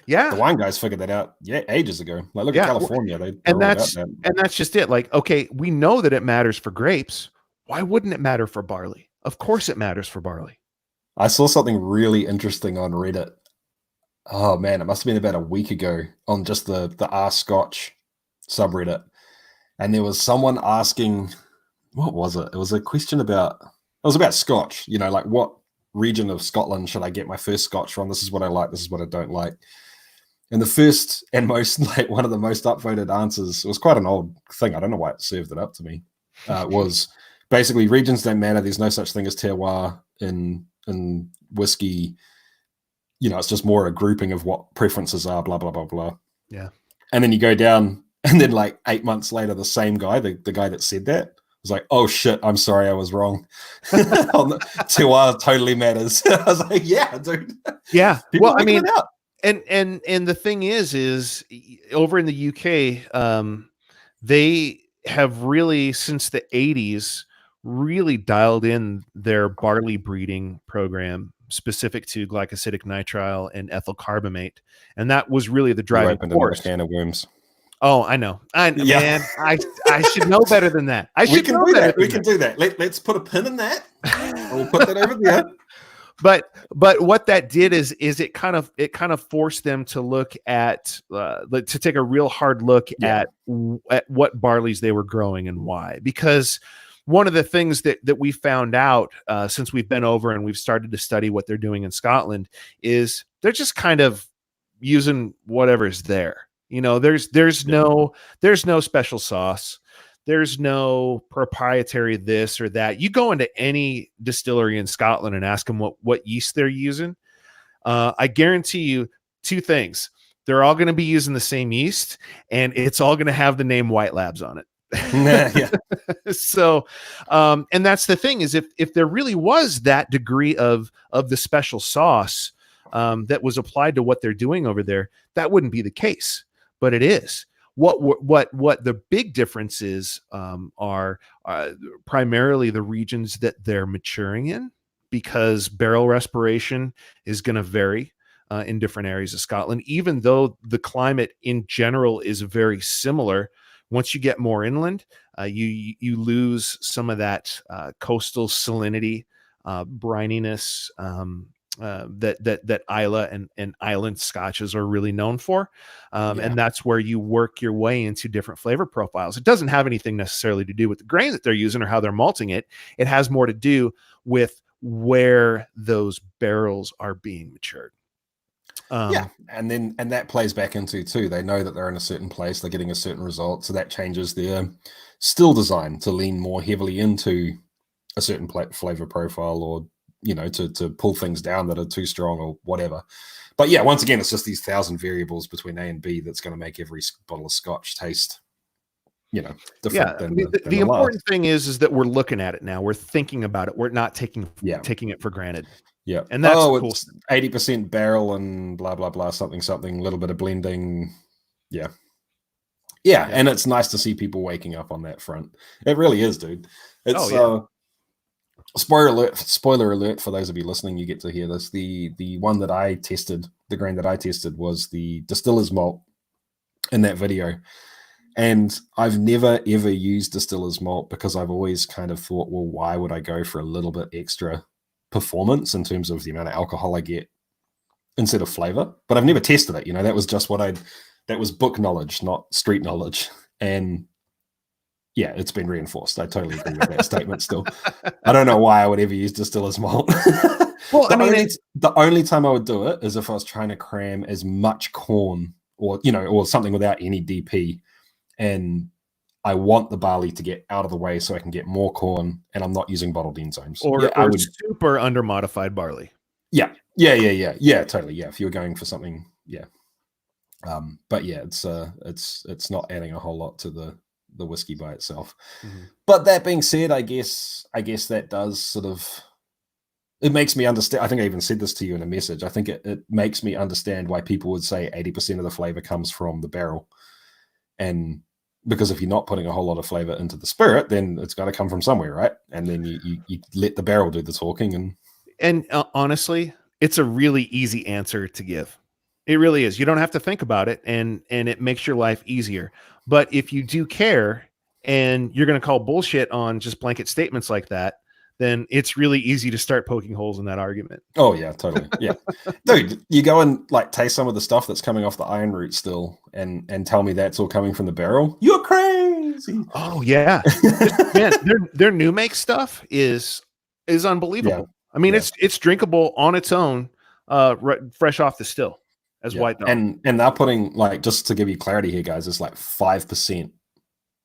Yeah, the wine guys figured that out ages ago. Like, look at California, and that's just it. Like, okay, we know that it matters for grapes. Why wouldn't it matter for barley? Of course it matters for barley. I saw something really interesting on Reddit. Oh man, it must have been about a week ago, on just the R Scotch subreddit. And there was someone asking, what was it? It was a question about Scotch, like, what region of Scotland should I get my first Scotch from? This is what I like, this is what I don't like. And the first and most, like, one of the most upvoted answers, it was quite an old thing, I don't know why it served it up to me, was basically, regions don't matter. There's no such thing as terroir in whiskey. It's just more a grouping of what preferences are, blah, blah, blah, blah. Yeah. And then you go down, and then like 8 months later, the same guy, the guy that said that, was like, oh shit, I'm sorry, I was wrong. Terroir totally matters. I was like, yeah, dude. Yeah. People well, I mean, it out. And the thing is over in the UK, they have really, since the 80s, really dialed in their barley breeding program specific to glycosidic nitrile and ethyl carbamate. And that was really the driving force. Can of worms. Oh, I know. Man, I should know better than that. We can do that. Let's put a pin in that. We'll put that over there. But what that did is it kind of forced them to look at to take a real hard look at what barleys they were growing and why. Because one of the things that we found out since we've been over and we've started to study what they're doing in Scotland is they're just kind of using whatever's there. You know, there's no special sauce. There's no proprietary this or that. You go into any distillery in Scotland and ask them what yeast they're using. I guarantee you two things. They're all going to be using the same yeast, and it's all going to have the name White Labs on it. Yeah. So, and that's the thing, is if there really was that degree of the special sauce that was applied to what they're doing over there, that wouldn't be the case, but it is. What the big differences are primarily the regions that they're maturing in, because barrel respiration is going to vary in different areas of Scotland, even though the climate in general is very similar. Once you get more inland, you lose some of that coastal salinity, brininess that Islay and island scotches are really known for. And that's where you work your way into different flavor profiles. It doesn't have anything necessarily to do with the grain that they're using or how they're malting it. It has more to do with where those barrels are being matured. And that plays back into too. They know that they're in a certain place, they're getting a certain result, so that changes their still design to lean more heavily into a certain flavor profile, or to pull things down that are too strong or whatever. But yeah, once again, it's just these 1,000 variables between A and B that's going to make every bottle of Scotch taste different than the important thing is that we're looking at it now. We're thinking about it. We're not taking it for granted. Yeah. And that's cool. It's 80% barrel and blah, blah, blah, something, a little bit of blending. Yeah. And it's nice to see people waking up on that front. It really is, dude. It's spoiler alert for those of you listening, you get to hear this. The one that I tested, the grain that I tested, was the Distillers malt in that video. And I've never ever used Distillers malt because I've always kind of thought, well, why would I go for a little bit extra performance in terms of the amount of alcohol I get instead of flavor? But I've never tested it. That was just that was book knowledge, not street knowledge. And yeah, it's been reinforced. I totally agree with that statement still. I don't know why I would ever use Distillers malt. Well, the only time I would do it is if I was trying to cram as much corn or something without any DP, and I want the barley to get out of the way so I can get more corn, and I'm not using bottled enzymes. Or super under modified barley. Yeah, totally. Yeah, if you're going for something, but yeah, it's not adding a whole lot to the whiskey by itself. Mm-hmm. But that being said, I guess that does sort of, it makes me understand. I think I even said this to you in a message. I think it makes me understand why people would say 80% of the flavor comes from the barrel, and because if you're not putting a whole lot of flavor into the spirit, then it's got to come from somewhere, right? And then you let the barrel do the talking. And honestly, it's a really easy answer to give. It really is. You don't have to think about it, and it makes your life easier. But if you do care and you're going to call bullshit on just blanket statements like that, then it's really easy to start poking holes in that argument. Oh yeah, totally. Yeah. Dude, you go and taste some of the stuff that's coming off the iron root still and tell me that's all coming from the barrel. You're crazy. Oh yeah. Man, their new make stuff is unbelievable. Yeah. I mean, it's drinkable on its own, fresh off the still as white dog. And they're putting, just to give you clarity here, guys, it's 5%.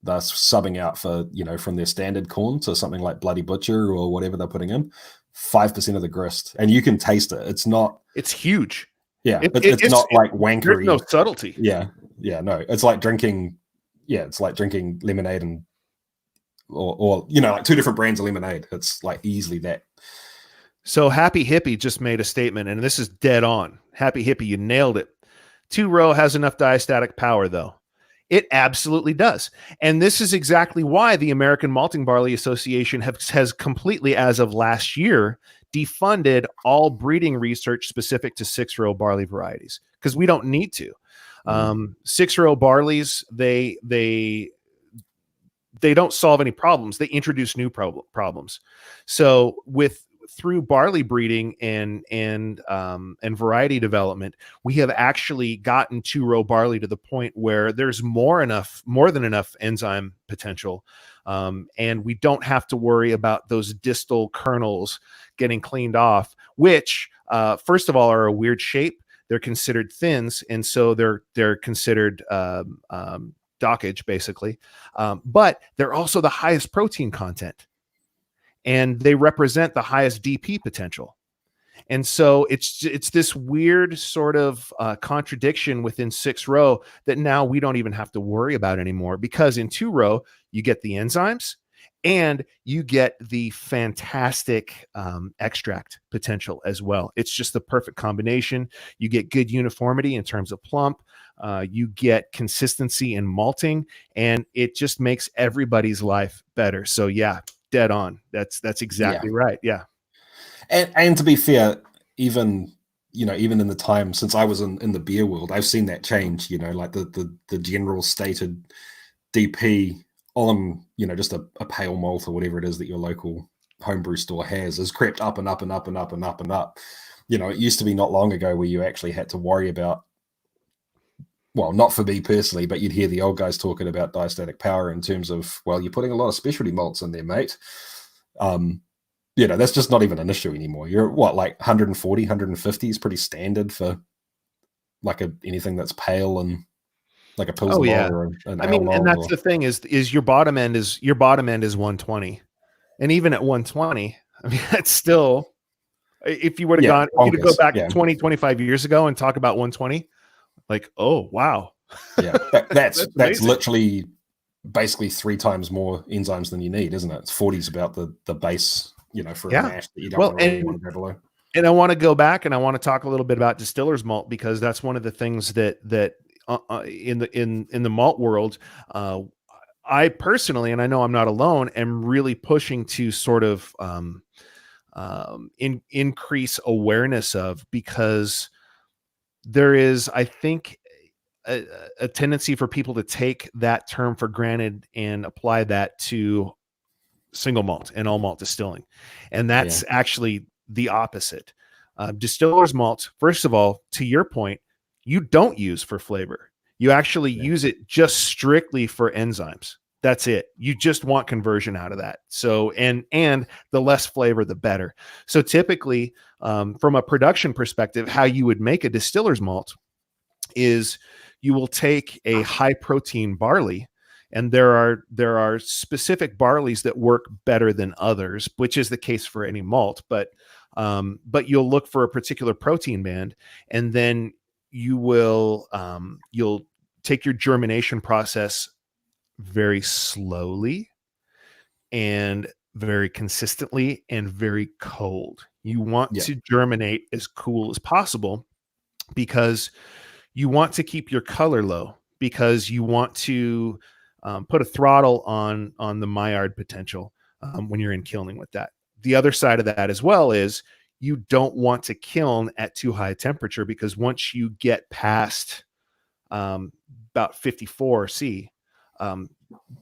They're subbing out for, from their standard corn to something like Bloody Butcher or whatever they're putting in, 5% of the grist. And you can taste it. It's huge. Yeah. It's not wankery. There's no subtlety. Yeah. Yeah. No, it's like drinking lemonade and, or two different brands of lemonade. It's easily that. So Happy Hippie just made a statement, and this is dead on. Happy Hippie, you nailed it. 2-row has enough diastatic power, though. It absolutely does. And this is exactly why the American Malting Barley Association has completely, as of last year, defunded all breeding research specific to 6-row barley varieties, because we don't need to. 6-row barleys, they don't solve any problems. They introduce new problems. So through barley breeding and variety development, we have actually gotten 2-row barley to the point where there's more than enough enzyme potential, and we don't have to worry about those distal kernels getting cleaned off, which first of all are a weird shape. they're considered thins, and so they're considered dockage basically, but they're also the highest protein content, and they represent the highest DP potential. And so it's this weird sort of contradiction within 6-row that now we don't even have to worry about anymore, because in 2-row you get the enzymes and you get the fantastic extract potential as well. It's just the perfect combination. You get good uniformity in terms of plump. You get consistency in malting, and it just makes everybody's life better. So yeah, dead on. That's exactly right. Yeah. And to be fair, even in the time since I was in the beer world, I've seen that change. Like the general stated DP on just a pale malt or whatever it is that your local homebrew store has crept up and up and up and up and up and up. It used to be not long ago where you actually had to worry about, well, not for me personally, but you'd hear the old guys talking about diastatic power in terms of, well, you're putting a lot of specialty malts in there, mate. That's just not even an issue anymore. You're what, like 140, 150 is pretty standard for like anything that's pale and like a Pilsner or an ale malt. And that's the thing is your bottom end is 120. And even at 120, I mean, that's still, if you were to go back 20, 25 years ago and talk about 120, like, oh, wow. Yeah. That's literally basically 3 times more enzymes than you need, isn't it? 40 is about the base, for a mash that you don't really want to go below. And I want to go back and I want to talk a little bit about Distillers malt, because that's one of the things that in the malt world, I personally, and I know I'm not alone, am really pushing to sort of increase awareness of, because there is, I think, a tendency for people to take that term for granted and apply that to single malt and all malt distilling. And that's actually the opposite. Distillers malt, first of all, to your point, you don't use for flavor. You actually use it just strictly for enzymes. That's it. You just want conversion out of that. So, and the less flavor, the better. So typically, from a production perspective, how you would make a distiller's malt is you will take a high protein barley, and there are specific barleys that work better than others, which is the case for any malt. But you'll look for a particular protein band, and then you'll take your germination process very slowly and very consistently and very cold. You want to germinate as cool as possible, because you want to keep your color low, because you want to put a throttle on the Maillard potential when you're in kilning with that. The other side of that as well is you don't want to kiln at too high a temperature, because once you get past about 54 C,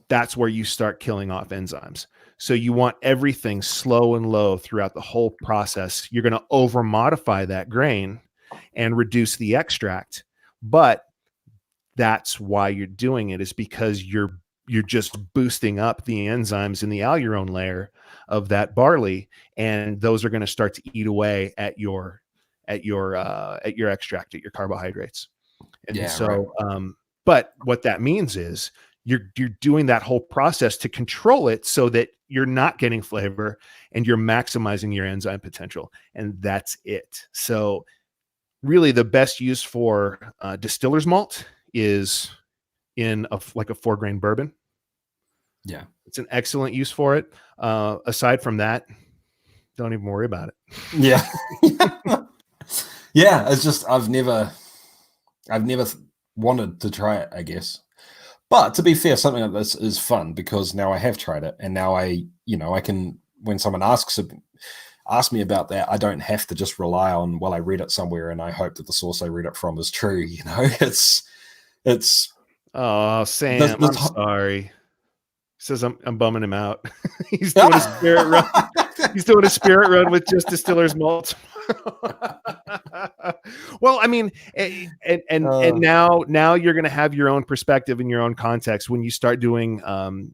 that's where you start killing off enzymes. So you want everything slow and low throughout the whole process. You're going to over modify that grain and reduce the extract, but that's why you're doing it, is because you're just boosting up the enzymes in the alurone layer of that barley, and those are going to start to eat away at your extract, at your carbohydrates. And but what that means is you're doing that whole process to control it so that you're not getting flavor and you're maximizing your enzyme potential, and that's it. So really the best use for distiller's malt is in a 4-grain bourbon. Yeah. It's an excellent use for it. Aside from that, don't even worry about it. Yeah. Yeah. It's just, I've never wanted to try it, I guess. But to be fair, something like this is fun, because now I have tried it, and now I can, when someone asks me about that, I don't have to just rely on, well, I read it somewhere and I hope that the source I read it from is true. It's oh, Sam, I'm sorry. He says I'm bumming him out. He's doing a spirit run. He's doing a spirit run with just distiller's malt. Well, I mean, and now you're going to have your own perspective and your own context when you start doing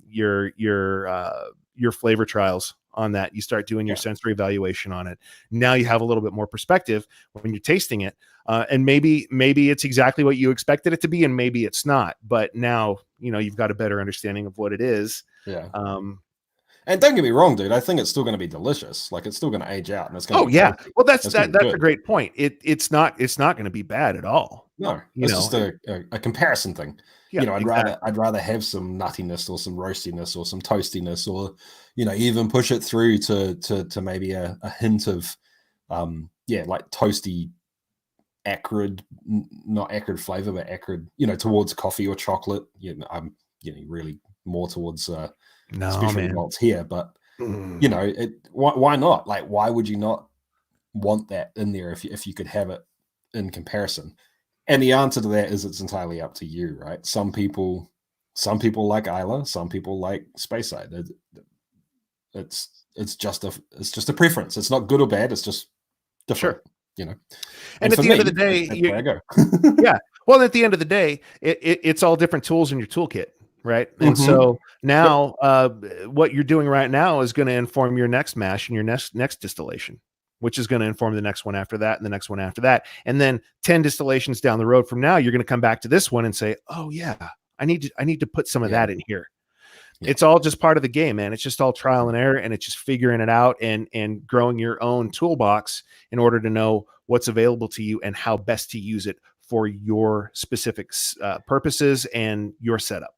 your flavor trials on that. You start doing your sensory evaluation on it. Now you have a little bit more perspective when you're tasting it. And maybe it's exactly what you expected it to be, and maybe it's not. But now, you've got a better understanding of what it is. Yeah. And don't get me wrong, dude. I think it's still going to be delicious. Like, it's still going to age out, and it's going to be tasty. Well, that's a great point. It's not going to be bad at all. No, it's just a comparison thing. Yeah, I'd rather have some nuttiness or some roastiness or some toastiness, or even push it through to maybe a hint of like toasty, acrid, not acrid flavor, but acrid, towards coffee or chocolate. I'm really more towards specialty malts here, but why not? Like, why would you not want that in there if you could have it in comparison? And the answer to that is it's entirely up to you, right? Some people like Isla, some people like Speyside. It's just a preference. It's not good or bad. It's just different, And at the end of the day, that's where I go. Yeah. Well, at the end of the day, it's all different tools in your toolkit, right? And so now, what you're doing right now is going to inform your next mash and your next distillation, which is going to inform the next one after that and the next one after that. And then 10 distillations down the road from now, you're going to come back to this one and say, oh yeah, I need to put some of that in here. Yeah. It's all just part of the game, man. It's just all trial and error, and it's just figuring it out and growing your own toolbox in order to know what's available to you and how best to use it for your specific purposes and your setup.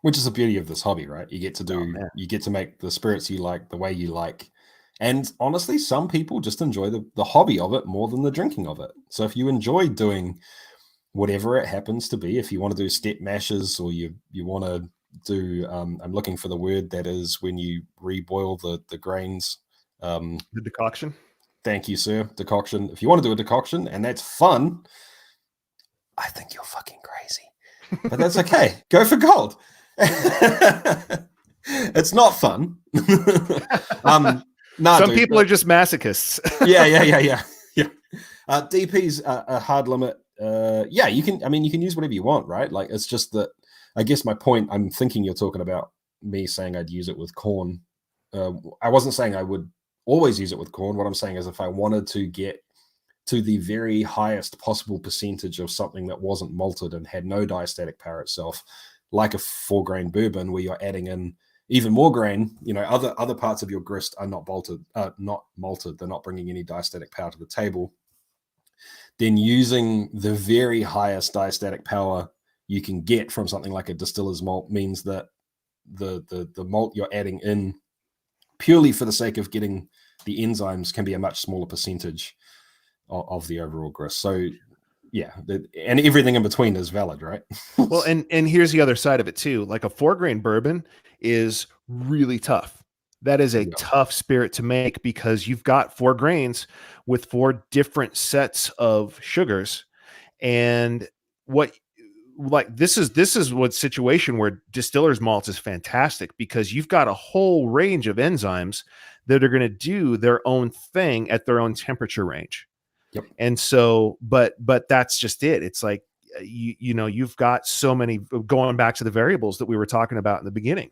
Which is the beauty of this hobby, right? You get to you get to make the spirits you like the way you like. And honestly, some people just enjoy the hobby of it more than the drinking of it. So if you enjoy doing whatever it happens to be, if you want to do step mashes, or you want to do, I'm looking for the word that is when you reboil the grains. The decoction. Thank you, sir. Decoction. If you want to do a decoction and that's fun, I think you're fucking crazy. But that's okay. Go for gold. It's not fun. No, some people are just masochists. Yeah. DP's a hard limit. You can use whatever you want, right? Like, it's just that, I guess my point, I'm thinking you're talking about me saying I'd use it with corn. I wasn't saying I would always use it with corn. What I'm saying is, if I wanted to get to the very highest possible percentage of something that wasn't malted and had no diastatic power itself, like a 4-grain bourbon where you're adding in even more grain, other parts of your grist are not malted. They're not bringing any diastatic power to the table. Then using the very highest diastatic power you can get from something like a distiller's malt means that the malt you're adding in, purely for the sake of getting the enzymes, can be a much smaller percentage of the overall grist. So yeah, and everything in between is valid, right? Well, and here's the other side of it too. Like, a 4-grain bourbon is really tough. That is a tough spirit to make, because you've got 4 grains with 4 different sets of sugars. And this is what situation where distiller's malt is fantastic, because you've got a whole range of enzymes that are going to do their own thing at their own temperature range. Yep. And so, but that's just it. It's like, you've got so many, going back to the variables that we were talking about in the beginning.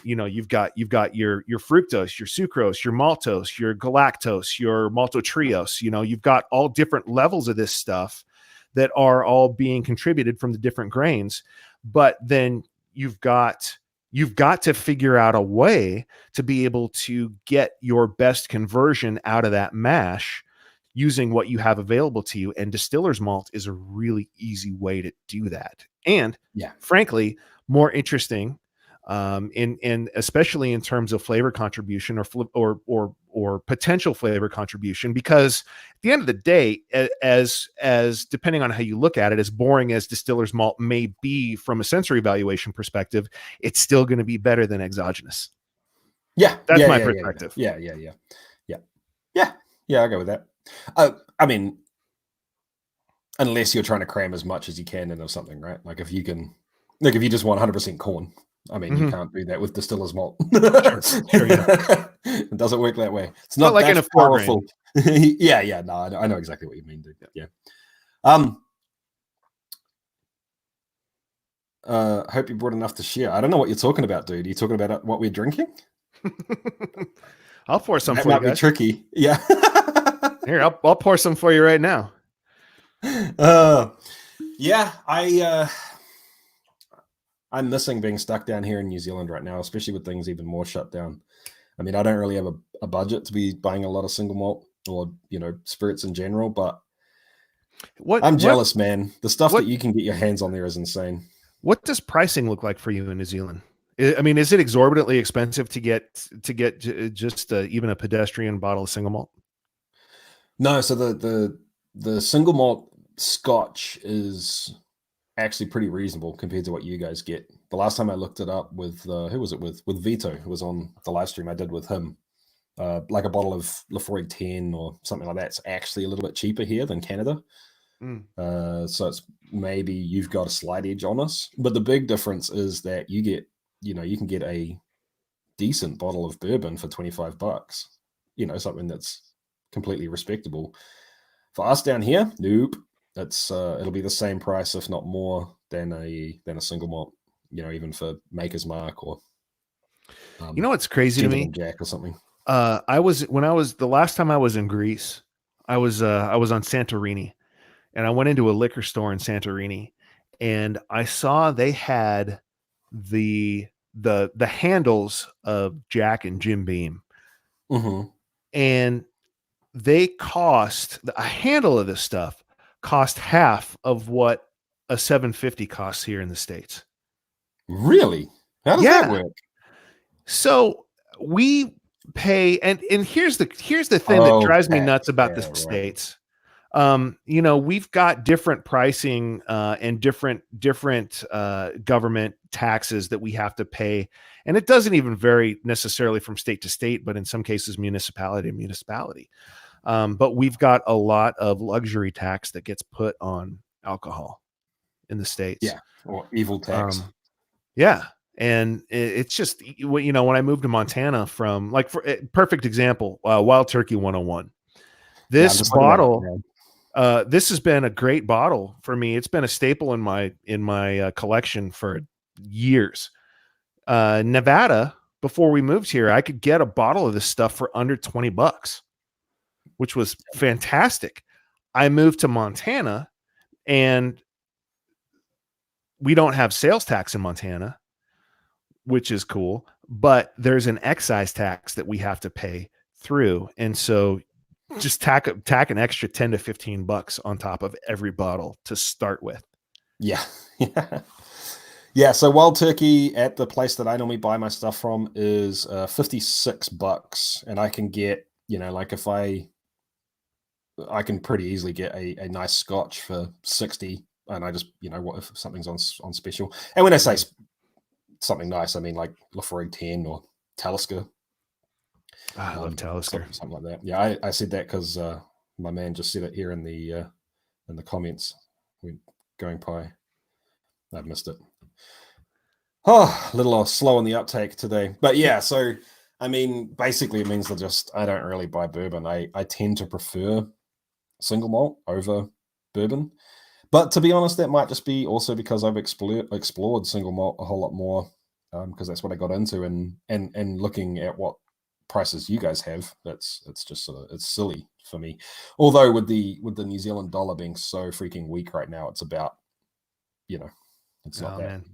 You've got your fructose, your sucrose, your maltose, your galactose, your maltotriose. You've got all different levels of this stuff that are all being contributed from the different grains. But then you've got to figure out a way to be able to get your best conversion out of that mash using what you have available to you. And distiller's malt is a really easy way to do that. And frankly, more interesting, in especially in terms of flavor contribution or potential flavor contribution, because at the end of the day, as depending on how you look at it, as boring as distiller's malt may be from a sensory evaluation perspective, it's still going to be better than exogenous. Yeah, that's my perspective. Yeah. I'll go with that. I mean, unless you're trying to cram as much as you can into something, right? Like, if you just want 100% corn, I mean, you can't do that with distiller's malt. Sure, yeah. It doesn't work that way. It's not like that in a powerful. Yeah. No, I know exactly what you mean, dude. Yeah. Yeah. Hope you brought enough to share. I don't know what you're talking about, dude. Are you talking about what we're drinking? I'll pour some That for you might be guys. tricky. Yeah. Here, I'll pour some for you right now. Yeah, I'm missing being stuck down here in New Zealand right now, especially with things even more shut down. I mean, I don't really have a budget to be buying a lot of single malt or, spirits in general, but I'm jealous, man. The stuff that you can get your hands on there is insane. What does pricing look like for you in New Zealand? I mean, is it exorbitantly expensive to get just even a pedestrian bottle of single malt? No, so the single malt Scotch is actually pretty reasonable compared to what you guys get. The last time I looked it up with who was it with Vito, who was on the live stream I did with him. Like a bottle of Lafroig 10 or something like that's actually a little bit cheaper here than Canada. So it's maybe you've got a slight edge on us, but the big difference is that you get, you can get a decent bottle of bourbon for $25. Something that's completely respectable. For us down here, nope. It's it'll be the same price, if not more, than a single malt. Even for Maker's Mark or what's crazy to me? Jack or something. The last time I was in Greece, I was on Santorini, and I went into a liquor store in Santorini, and I saw they had the handles of Jack and Jim Beam, and they cost a handle of this stuff cost half of what a 750 costs here in the States. Really? How does that work? So we pay, and here's the thing that drives me nuts about the States. We've got different pricing and different government taxes that we have to pay, and it doesn't even vary necessarily from state to state, but in some cases municipality to municipality. But we've got a lot of luxury tax that gets put on alcohol in the States. Yeah, or evil tax. Yeah. And it's just, when I moved to Montana from, like, for perfect example, Wild Turkey 101. This bottle, this has been a great bottle for me. It's been a staple in my collection for years. Nevada, before we moved here, I could get a bottle of this stuff for under $20, which was fantastic. I moved to Montana, and we don't have sales tax in Montana, which is cool, but there's an excise tax that we have to pay through. And so just tack an extra 10 to $15 on top of every bottle to start with. Yeah. Yeah. So Wild Turkey at the place that I normally buy my stuff from is $56. And I can get, like if I can pretty easily get a nice Scotch for 60. And I just, what if something's on special? And when I say something nice, I mean like Lafroig 10 or Talisker. I love Talisker. Something like that. Yeah, I said that because my man just said it here in the comments. We're going pie. I missed it. Oh, a little slow on the uptake today. But yeah, so I mean, basically it means that I don't really buy bourbon. I tend to prefer single malt over bourbon. But to be honest, that might just be also because I've explored single malt a whole lot more, because that's what I got into, and looking at what prices you guys have, it's just sort of, it's silly for me. Although with the New Zealand dollar being so freaking weak right now, it's about, it's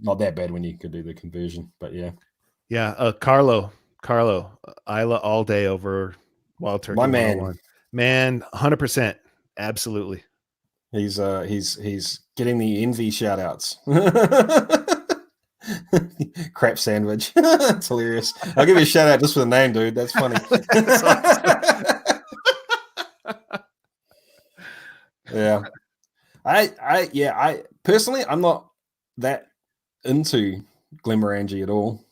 not that bad when you could do the conversion. But yeah. Carlo, Isla all day over Wild Turkey. My man, 100%, absolutely. He's getting the envy shout outs. Crap sandwich. It's hilarious. I'll give you a shout out just for the name, dude. That's funny. Yeah. I personally, I'm not that into Glenmorangie at all.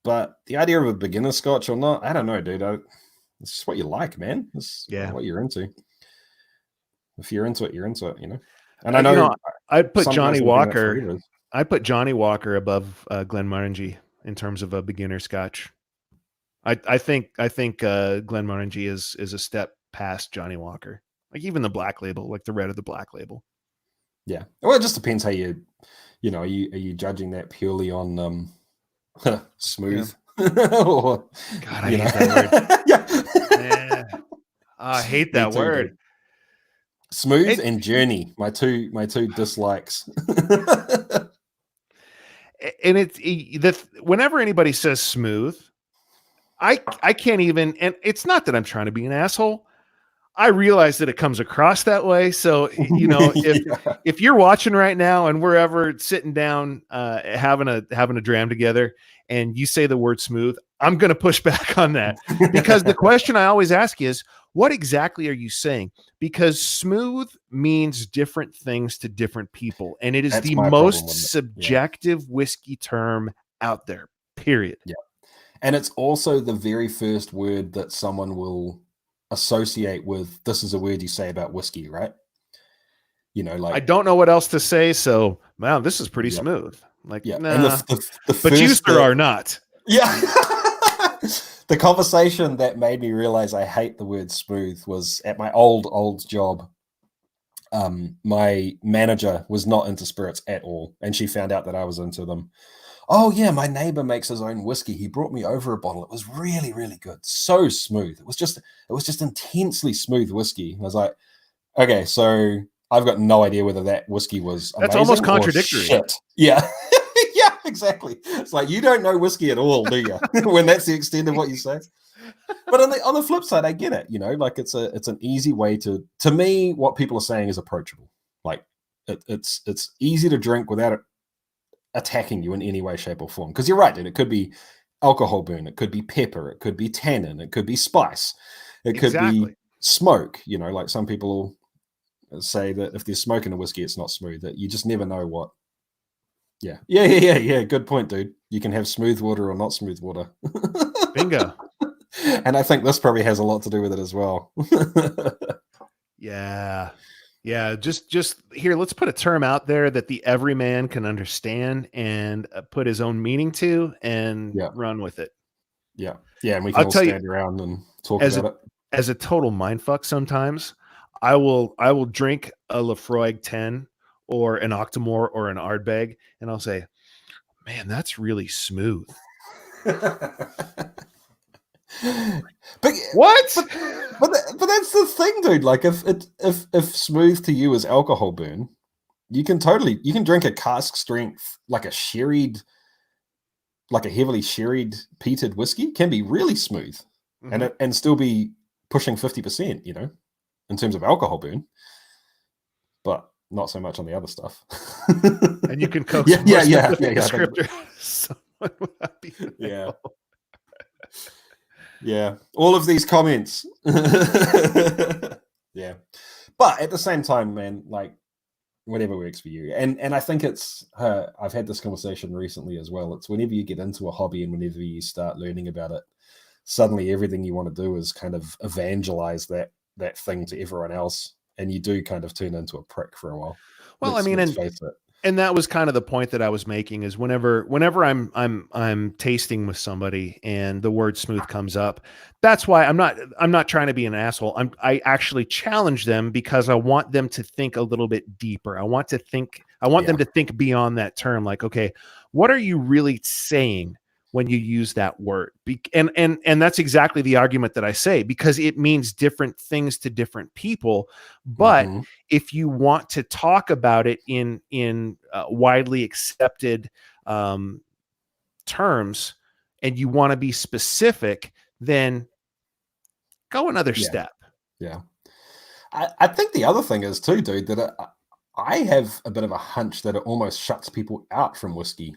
But the idea of a beginner Scotch or not, I don't know, dude. It's just what you like, man. It's what you're into. If you're into it, you're into it, And I know, I'd put Johnny Walker. I put Johnny Walker above Glenmorangie in terms of a beginner Scotch. I think Glenmorangie is a step past Johnny Walker. Like even the black label, like the red of the black label. Yeah. Well, it just depends how are you judging that purely on smooth? Or, God, I hate that word. Yeah. I hate Me that too, word. dude. Smooth It, and journey, my two dislikes. and whenever anybody says smooth, I can't even, and it's not that I'm trying to be an asshole. I realize that it comes across that way. So, Yeah. if you're watching right now and we're ever sitting down having a dram together and you say the word smooth, I'm going to push back on that, because the question I always ask is, what exactly are you saying? Because smooth means different things to different people, and it is That's the my problem with most it. Yeah. subjective whiskey term out there, period. Yeah. And it's also the very first word that someone will associate with, this is a word you say about whiskey, right? I Like, don't know what else to say, so wow, this is pretty yeah, smooth. Like, yeah. And nah, the but you, first sir, are not. yeah. The conversation that made me realize I hate the word smooth was at my old job. My manager was not into spirits at all, and she found out that I was into them. Oh yeah, my neighbor makes his own whiskey. He brought me over a bottle. It was really, really good. So smooth. It was just intensely smooth whiskey. I was like, okay, so I've got no idea whether that whiskey was That's almost amazing or contradictory. shit. Yeah. Yeah, exactly. It's like, you don't know whiskey at all, do you? When that's the extent of what you say. But on the flip side, I get it. Like it's an easy way to me, what people are saying is approachable. Like it's easy to drink without it attacking you in any way, shape, or form. Because you're right, dude. It could be alcohol burn, it could be pepper, it could be tannin, it could be spice, it could be Exactly. smoke. Like some people say that if there's smoke in a whiskey, it's not smooth. That you just never know what. Yeah. Good point, dude. You can have smooth water or not smooth water. Bingo. And I think this probably has a lot to do with it as well. Yeah. Yeah. Just here, let's put a term out there that the everyman can understand and put his own meaning to, and Yeah. run with it. Yeah. And we can I'll all tell you, stand around and talk as about it. a total mindfuck, sometimes I will drink a Lafroig 10 or an Octomore or an Ardbeg, and I'll say, man, that's really smooth. But What? but that's the thing, dude. Like if smooth to you is alcohol burn, you can drink a cask strength, like a sherried, like a heavily sherried peated whiskey can be really smooth, Mhm. and still be pushing 50%, in terms of alcohol burn, but not so much on the other stuff. And you can coax Yeah, a more yeah. specific I think, descriptor. Someone without being yeah. able. Yeah, all of these comments. Yeah, but at the same time, man, like whatever works for you. And I think it's I've had this conversation recently as well. It's whenever you get into a hobby and whenever you start learning about it, suddenly everything you want to do is kind of evangelize that thing to everyone else, and you do kind of turn into a prick for a while. Well, I mean, Let's face it. and that was kind of the point that I was making, is whenever I'm tasting with somebody and the word smooth comes up, that's why I'm not trying to be an asshole. I actually challenge them because I want them to think a little bit deeper. I want them to think beyond that term. Like, okay, what are you really saying when you use that word? And that's exactly the argument that I say, because it means different things to different people. But Mhm. if you want to talk about it in widely accepted terms, and you want to be specific, then go another step. Yeah. I think the other thing is too, dude, that I have a bit of a hunch that it almost shuts people out from whiskey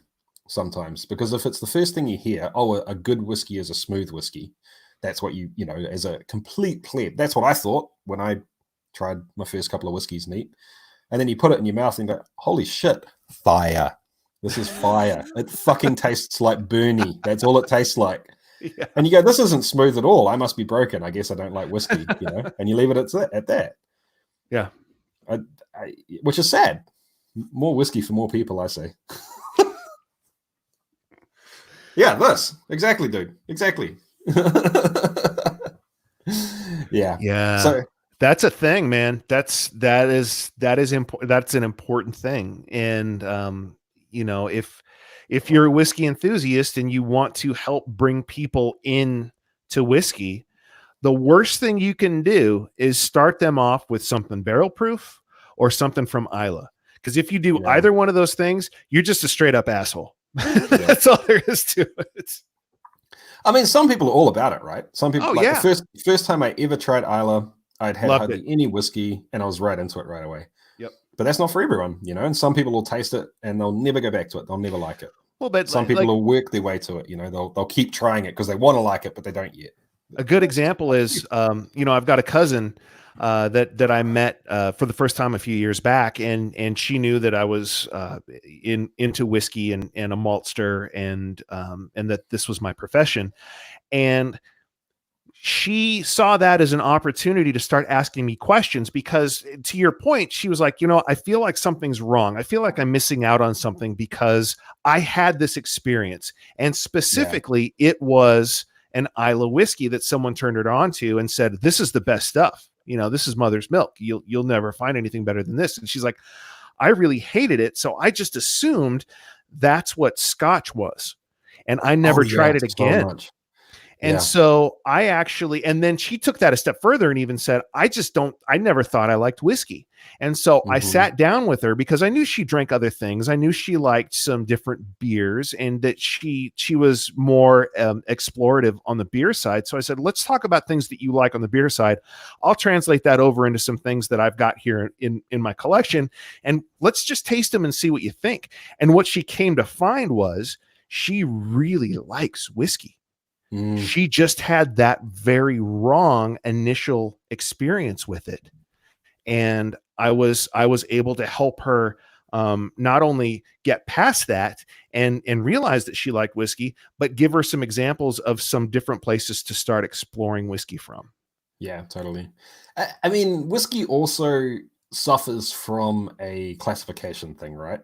sometimes, because if it's the first thing you hear, oh, a good whiskey is a smooth whiskey, that's what as a complete pleb, that's what I thought when I tried my first couple of whiskeys neat. And then you put it in your mouth and go, holy shit, fire. This is fire. It fucking tastes like Bernie. That's all it tastes like. Yeah. And you go, this isn't smooth at all. I must be broken. I guess I don't like whiskey, and you leave it at that. Yeah. Which is sad. More whiskey for more people, I say. Yeah, this. Exactly, dude. Exactly. Yeah. Yeah. So That's a thing, man. That is important. That's an important thing. And if you're a whiskey enthusiast and you want to help bring people in to whiskey, the worst thing you can do is start them off with something barrel proof or something from Isla. Because if you do either one of those things, you're just a straight up asshole. That's all there is to it. I mean, some people are all about it, right? Some people, the first time I ever tried Isla, I'd had Loved hardly any whiskey and I was right into it right away. Yep. But that's not for everyone, and some people will taste it and they'll never go back to it. They'll never like it. Well, but some people will work their way to it. They'll keep trying it because they want to like it, but they don't yet. A good example is, I've got a cousin that I met for the first time a few years back, and she knew that I was into whiskey and a maltster, and that this was my profession, and she saw that as an opportunity to start asking me questions because, to your point, she was like, I feel like something's wrong. I feel like I'm missing out on something because I had this experience, and specifically, it was an Isla whiskey that someone turned her on to and said, "This is the best stuff. This is mother's milk. You'll never find anything better than this." And she's like, "I really hated it, so I just assumed that's what Scotch was, and I never tried it again." So and so I actually, and then she took that a step further and even said, I never thought I liked whiskey. And so I sat down with her because I knew she drank other things. I knew she liked some different beers and that she was more explorative on the beer side. So I said, let's talk about things that you like on the beer side. I'll translate that over into some things that I've got here in my collection, and let's just taste them and see what you think. And what she came to find was she really likes whiskey. She just had that very wrong initial experience with it. And I was able to help her not only get past that and realize that she liked whiskey, but give her some examples of some different places to start exploring whiskey from. Yeah, totally. I mean, whiskey also suffers from a classification thing, right?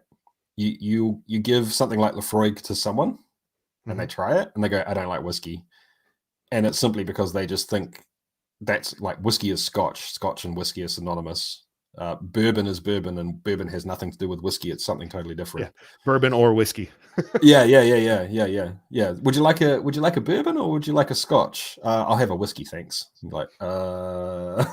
You give something like Lefroy to someone and they try it and they go, "I don't like whiskey." And it's simply because they just think that's like whiskey is Scotch and whiskey is synonymous. Bourbon is bourbon, and bourbon has nothing to do with whiskey. It's something totally different. Yeah. Bourbon or whiskey. Yeah. Would you like a bourbon or would you like a Scotch? I'll have a whiskey, thanks. Like, so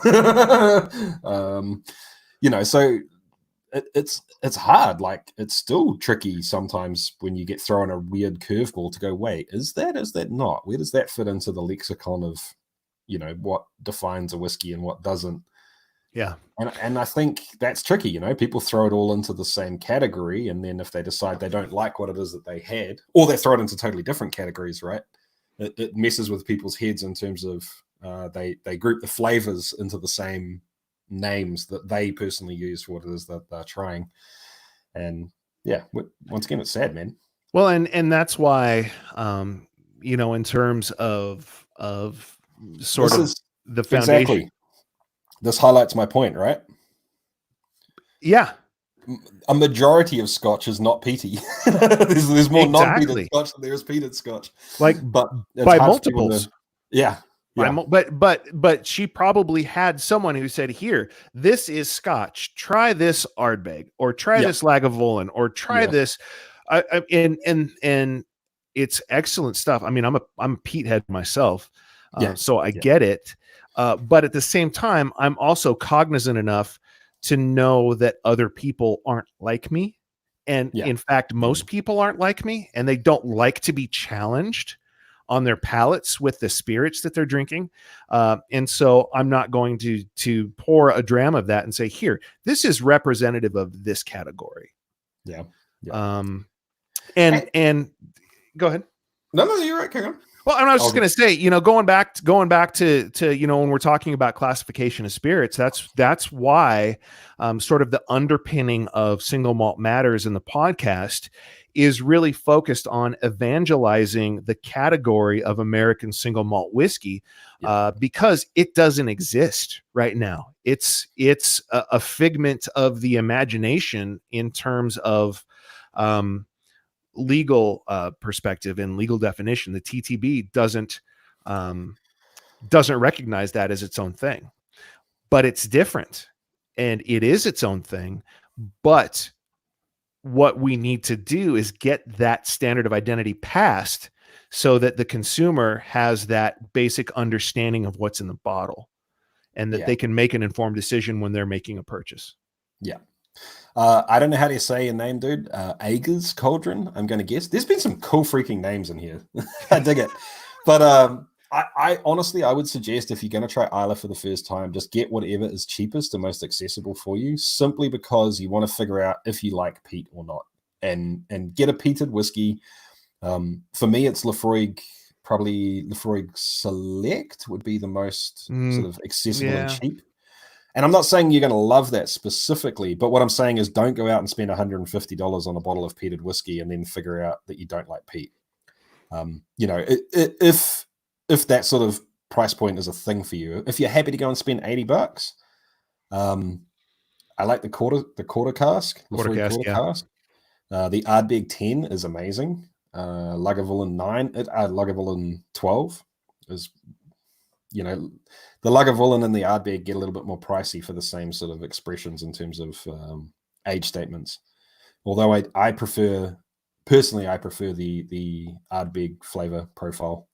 it's hard. Like, it's still tricky sometimes when you get thrown a weird curveball to go, wait, is that not? Where does that fit into the lexicon of, what defines a whiskey and what doesn't? Yeah. And I think that's tricky. People throw it all into the same category, and then if they decide they don't like what it is that they had, or they throw it into totally different categories, right? It messes with people's heads in terms of they group the flavors into the same names that they personally use for what it is that they're trying. And once again, it's sad, man. Well, and that's why in terms of sort of the foundation. Exactly. This highlights my point, right? Yeah. A majority of Scotch is not peaty. there's more non-peated Scotch than there is peated Scotch. But by multiples. Yeah. But she probably had someone who said, "Here, this is Scotch. Try this Ardbeg, or try this Lagavulin, or try this." And it's excellent stuff. I mean, I'm a peat head myself, so I get it. But at the same time, I'm also cognizant enough to know that other people aren't like me, and in fact, most people aren't like me, and they don't like to be challenged on their palates with the spirits that they're drinking. And so I'm not going to pour a dram of that and say, "Here, this is representative of this category." Yeah. And go ahead. No, you're right, Karen. Well, and I was just going to say, going back to when we're talking about classification of spirits, that's why sort of the underpinning of Single Malt Matters in the podcast is really focused on evangelizing the category of American single malt whiskey, because it doesn't exist right now. It's a figment of the imagination in terms of legal perspective and legal definition. The TTB doesn't recognize that as its own thing, but it's different, and it is its own thing. But what we need to do is get that standard of identity passed so that the consumer has that basic understanding of what's in the bottle and that they can make an informed decision when they're making a purchase. Yeah. I don't know how to say your name, dude. Ager's Cauldron, I'm going to guess. There's been some cool freaking names in here. I dig it. But I honestly, I would suggest if you're going to try Isla for the first time, just get whatever is cheapest and most accessible for you, simply because you want to figure out if you like peat or not. And get a peated whiskey. For me, it's Lafroig. Probably Lafroig Select would be the most sort of accessible and cheap. And I'm not saying you're going to love that specifically, but what I'm saying is don't go out and spend $150 on a bottle of peated whiskey and then figure out that you don't like peat. If that sort of price point is a thing for you, if you're happy to go and spend $80, I like the quarter cask, Quarter cask. The Ardbeg 10 is amazing. Lagavulin 9, Lagavulin 12 is, the Lagavulin and the Ardbeg get a little bit more pricey for the same sort of expressions in terms of age statements. Although I prefer the Ardbeg flavor profile,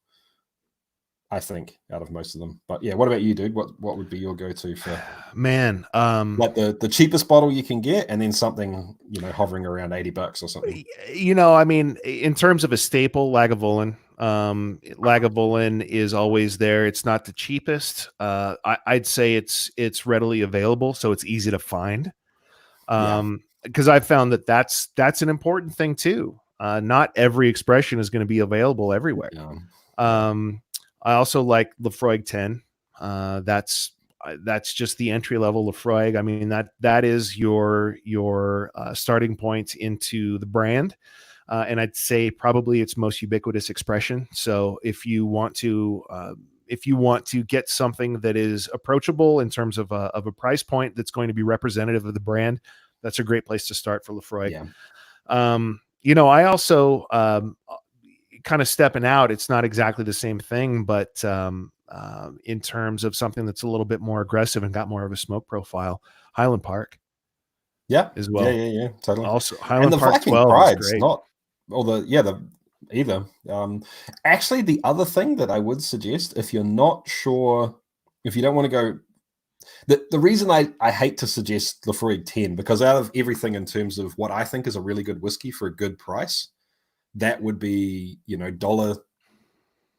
I think, out of most of them. But yeah, what about you, dude? What would be your go-to for like the cheapest bottle you can get, and then something hovering around $80 or something? I mean, in terms of a staple, Lagavulin. Lagavulin is always there. It's not the cheapest. I'd say it's readily available, so it's easy to find. Because I've found that's an important thing too. Not every expression is going to be available everywhere. I also like Lafroig 10. That's just the entry level Lafroig. I mean, that is your starting point into the brand. And I'd say probably its most ubiquitous expression. So if you want to get something that is approachable in terms of a price point that's going to be representative of the brand, that's a great place to start for Lafroig. I also kind of stepping out. It's not exactly the same thing, but in terms of something that's a little bit more aggressive and got more of a smoke profile, Highland Park. As well. Yeah, totally. Also, Highland and the Park Viking 12 Pride's is great. not, either. Actually, the other thing that I would suggest, if you're not sure, if you don't want to go, the reason I hate to suggest Lafroig 10, because out of everything in terms of what I think is a really good whiskey for a good price, that would be, dollar,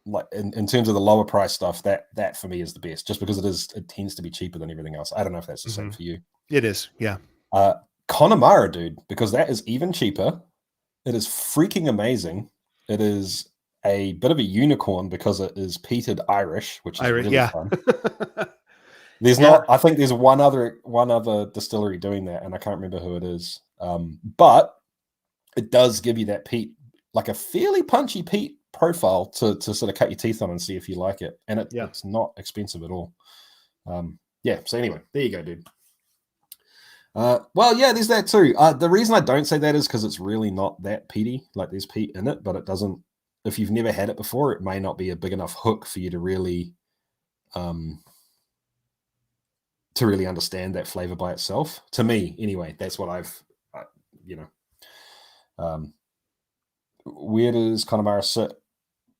like in terms of the lower price stuff, that for me is the best, just because it tends to be cheaper than everything else. I don't know if that's the same for you. It is, yeah. Connemara, dude, because that is even cheaper. It is freaking amazing. It is a bit of a unicorn because it is peated Irish, which is really fun. There's not. I think there's one other distillery doing that, and I can't remember who it is. But it does give you that peat, like a fairly punchy peat profile to sort of cut your teeth on and see if you like it. And it's not expensive at all. So anyway, there you go, dude. There's that too. The reason I don't say that is because it's really not that peaty. Like, there's peat in it, but it doesn't. If you've never had it before, it may not be a big enough hook for you to really understand that flavor by itself. To me, anyway, that's what I've, where does Connemara sit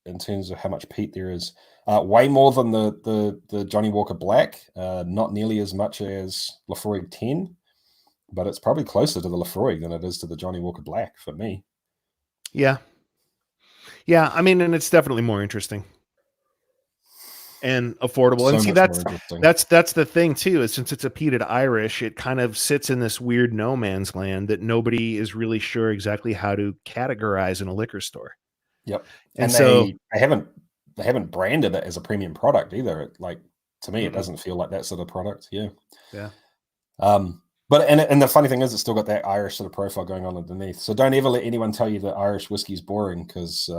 in terms of how much peat there is? Way more than the Johnny Walker Black. Not nearly as much as Lafroig 10. But it's probably closer to the Lafroig than it is to the Johnny Walker Black for me. Yeah. I mean, and it's definitely more interesting and affordable. So and see, that's the thing too, is since it's a peated Irish, it kind of sits in this weird no man's land that nobody is really sure exactly how to categorize in a liquor store. Yep. And so they haven't branded it as a premium product either. To me, it doesn't feel like that sort of product. Yeah. But and the funny thing is, it's still got that Irish sort of profile going on underneath. So don't ever let anyone tell you that Irish whiskey is boring, because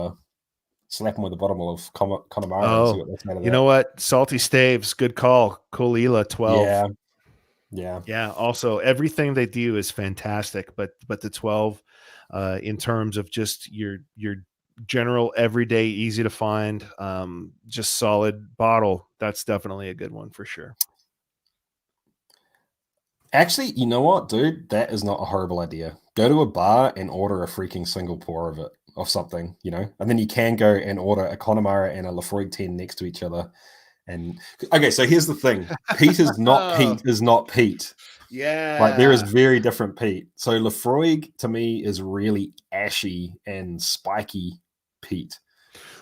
slap them with a bottle of Connemara and see what that's made of. You know what? Salty Staves, good call. Colila 12. Yeah. Also, everything they do is fantastic, but the 12, in terms of just your general everyday, easy to find, just solid bottle, that's definitely a good one for sure. Actually, you know what, dude? That is not a horrible idea. Go to a bar and order a freaking single pour of it, of something, and then you can go and order a Connemara and a Lafroig 10 next to each other. And okay, so here's the thing: peat is not peat is not peat. Like there is Yeah. very different peat. So Lafroig to me is really ashy and spiky peat.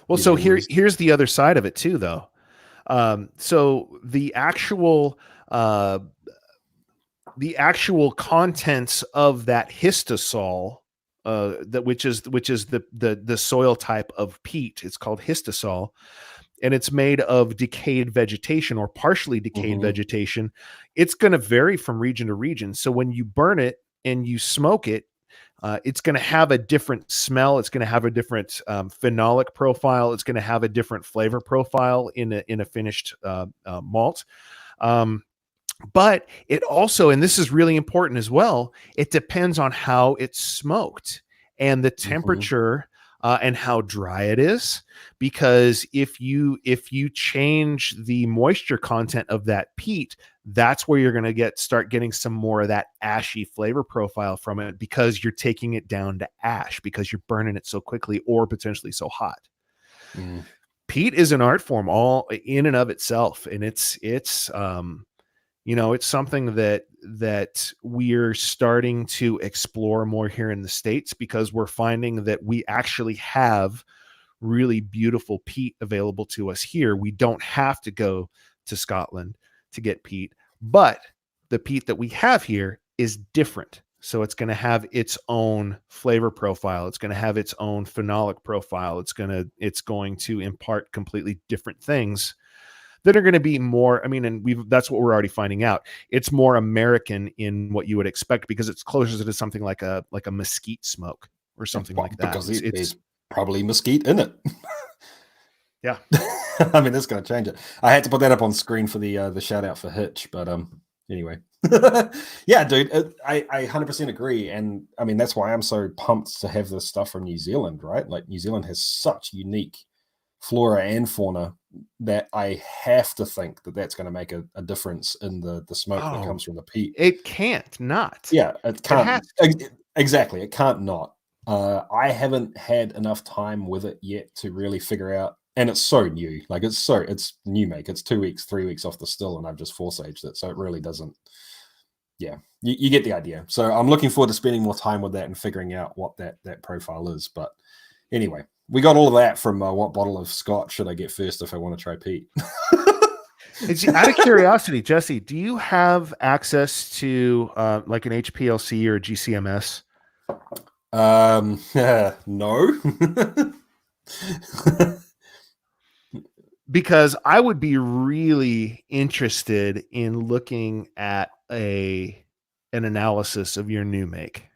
Well, so Whereas, here's the other side of it too, though. So the actual contents of that histosol, which is the soil type of peat, it's called histosol, and it's made of decayed vegetation or partially decayed vegetation. It's going to vary from region to region. So when you burn it and you smoke it, it's going to have a different smell. It's going to have a different phenolic profile. It's going to have a different flavor profile in a finished malt. But it also, and this is really important as well, it depends on how it's smoked and the temperature and how dry it is. Because if you change the moisture content of that peat, that's where you're going to start getting some more of that ashy flavor profile from it, because you're taking it down to ash because you're burning it so quickly or potentially so hot. Peat is an art form all in and of itself, and it's something that we're starting to explore more here in the States, because we're finding that we actually have really beautiful peat available to us here. We don't have to go to Scotland to get peat, but the peat that we have here is different. So it's going to have its own flavor profile. It's going to have its own phenolic profile. It's going to impart completely different things that are going to be more, that's what we're already finding out. It's more American in what you would expect, because it's closer to something like a mesquite smoke or something like that. Because it's probably mesquite in it. Yeah. I mean, that's going to change it. I had to put that up on screen for the shout out for Hitch, but anyway. Yeah, dude, I 100% agree. And I mean, that's why I'm so pumped to have this stuff from New Zealand, right? Like New Zealand has such unique flora and fauna that I have to think that that's going to make a difference in the smoke that comes from the peat. It can't not. Yeah, it can't. Exactly, it can't not. I haven't had enough time with it yet to really figure out, and it's so new. Like it's new make. It's 2 weeks, 3 weeks off the still, and I've just force aged it, so it really doesn't. Yeah, you get the idea. So I'm looking forward to spending more time with that and figuring out what that profile is. But anyway, we got all of that from what bottle of scotch should I get first if I want to try peat. Out of curiosity, Jesse, do you have access to like an HPLC or a GCMS? No. Because I would be really interested in looking at an analysis of your new make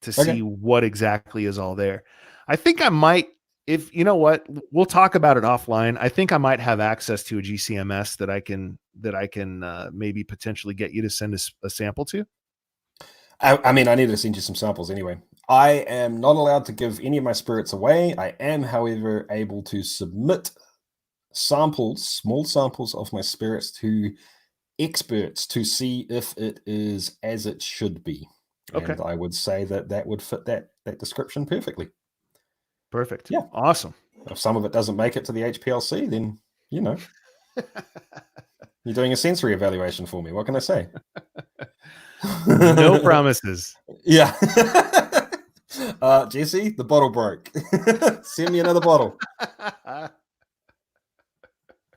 to see what exactly is all there. I think I might, if you know what, we'll talk about it offline. I think I might have access to a GCMS that I can maybe potentially get you to send us a sample to. I mean, I need to send you some samples anyway. I am not allowed to give any of my spirits away. I am, however, able to submit samples, small samples of my spirits to experts to see if it is as it should be. Okay. And I would say that would fit that description perfectly. Perfect. Yeah. Awesome. If some of it doesn't make it to the HPLC, then, you're doing a sensory evaluation for me. What can I say? No promises. Yeah. Jesse, the bottle broke. Send me another bottle.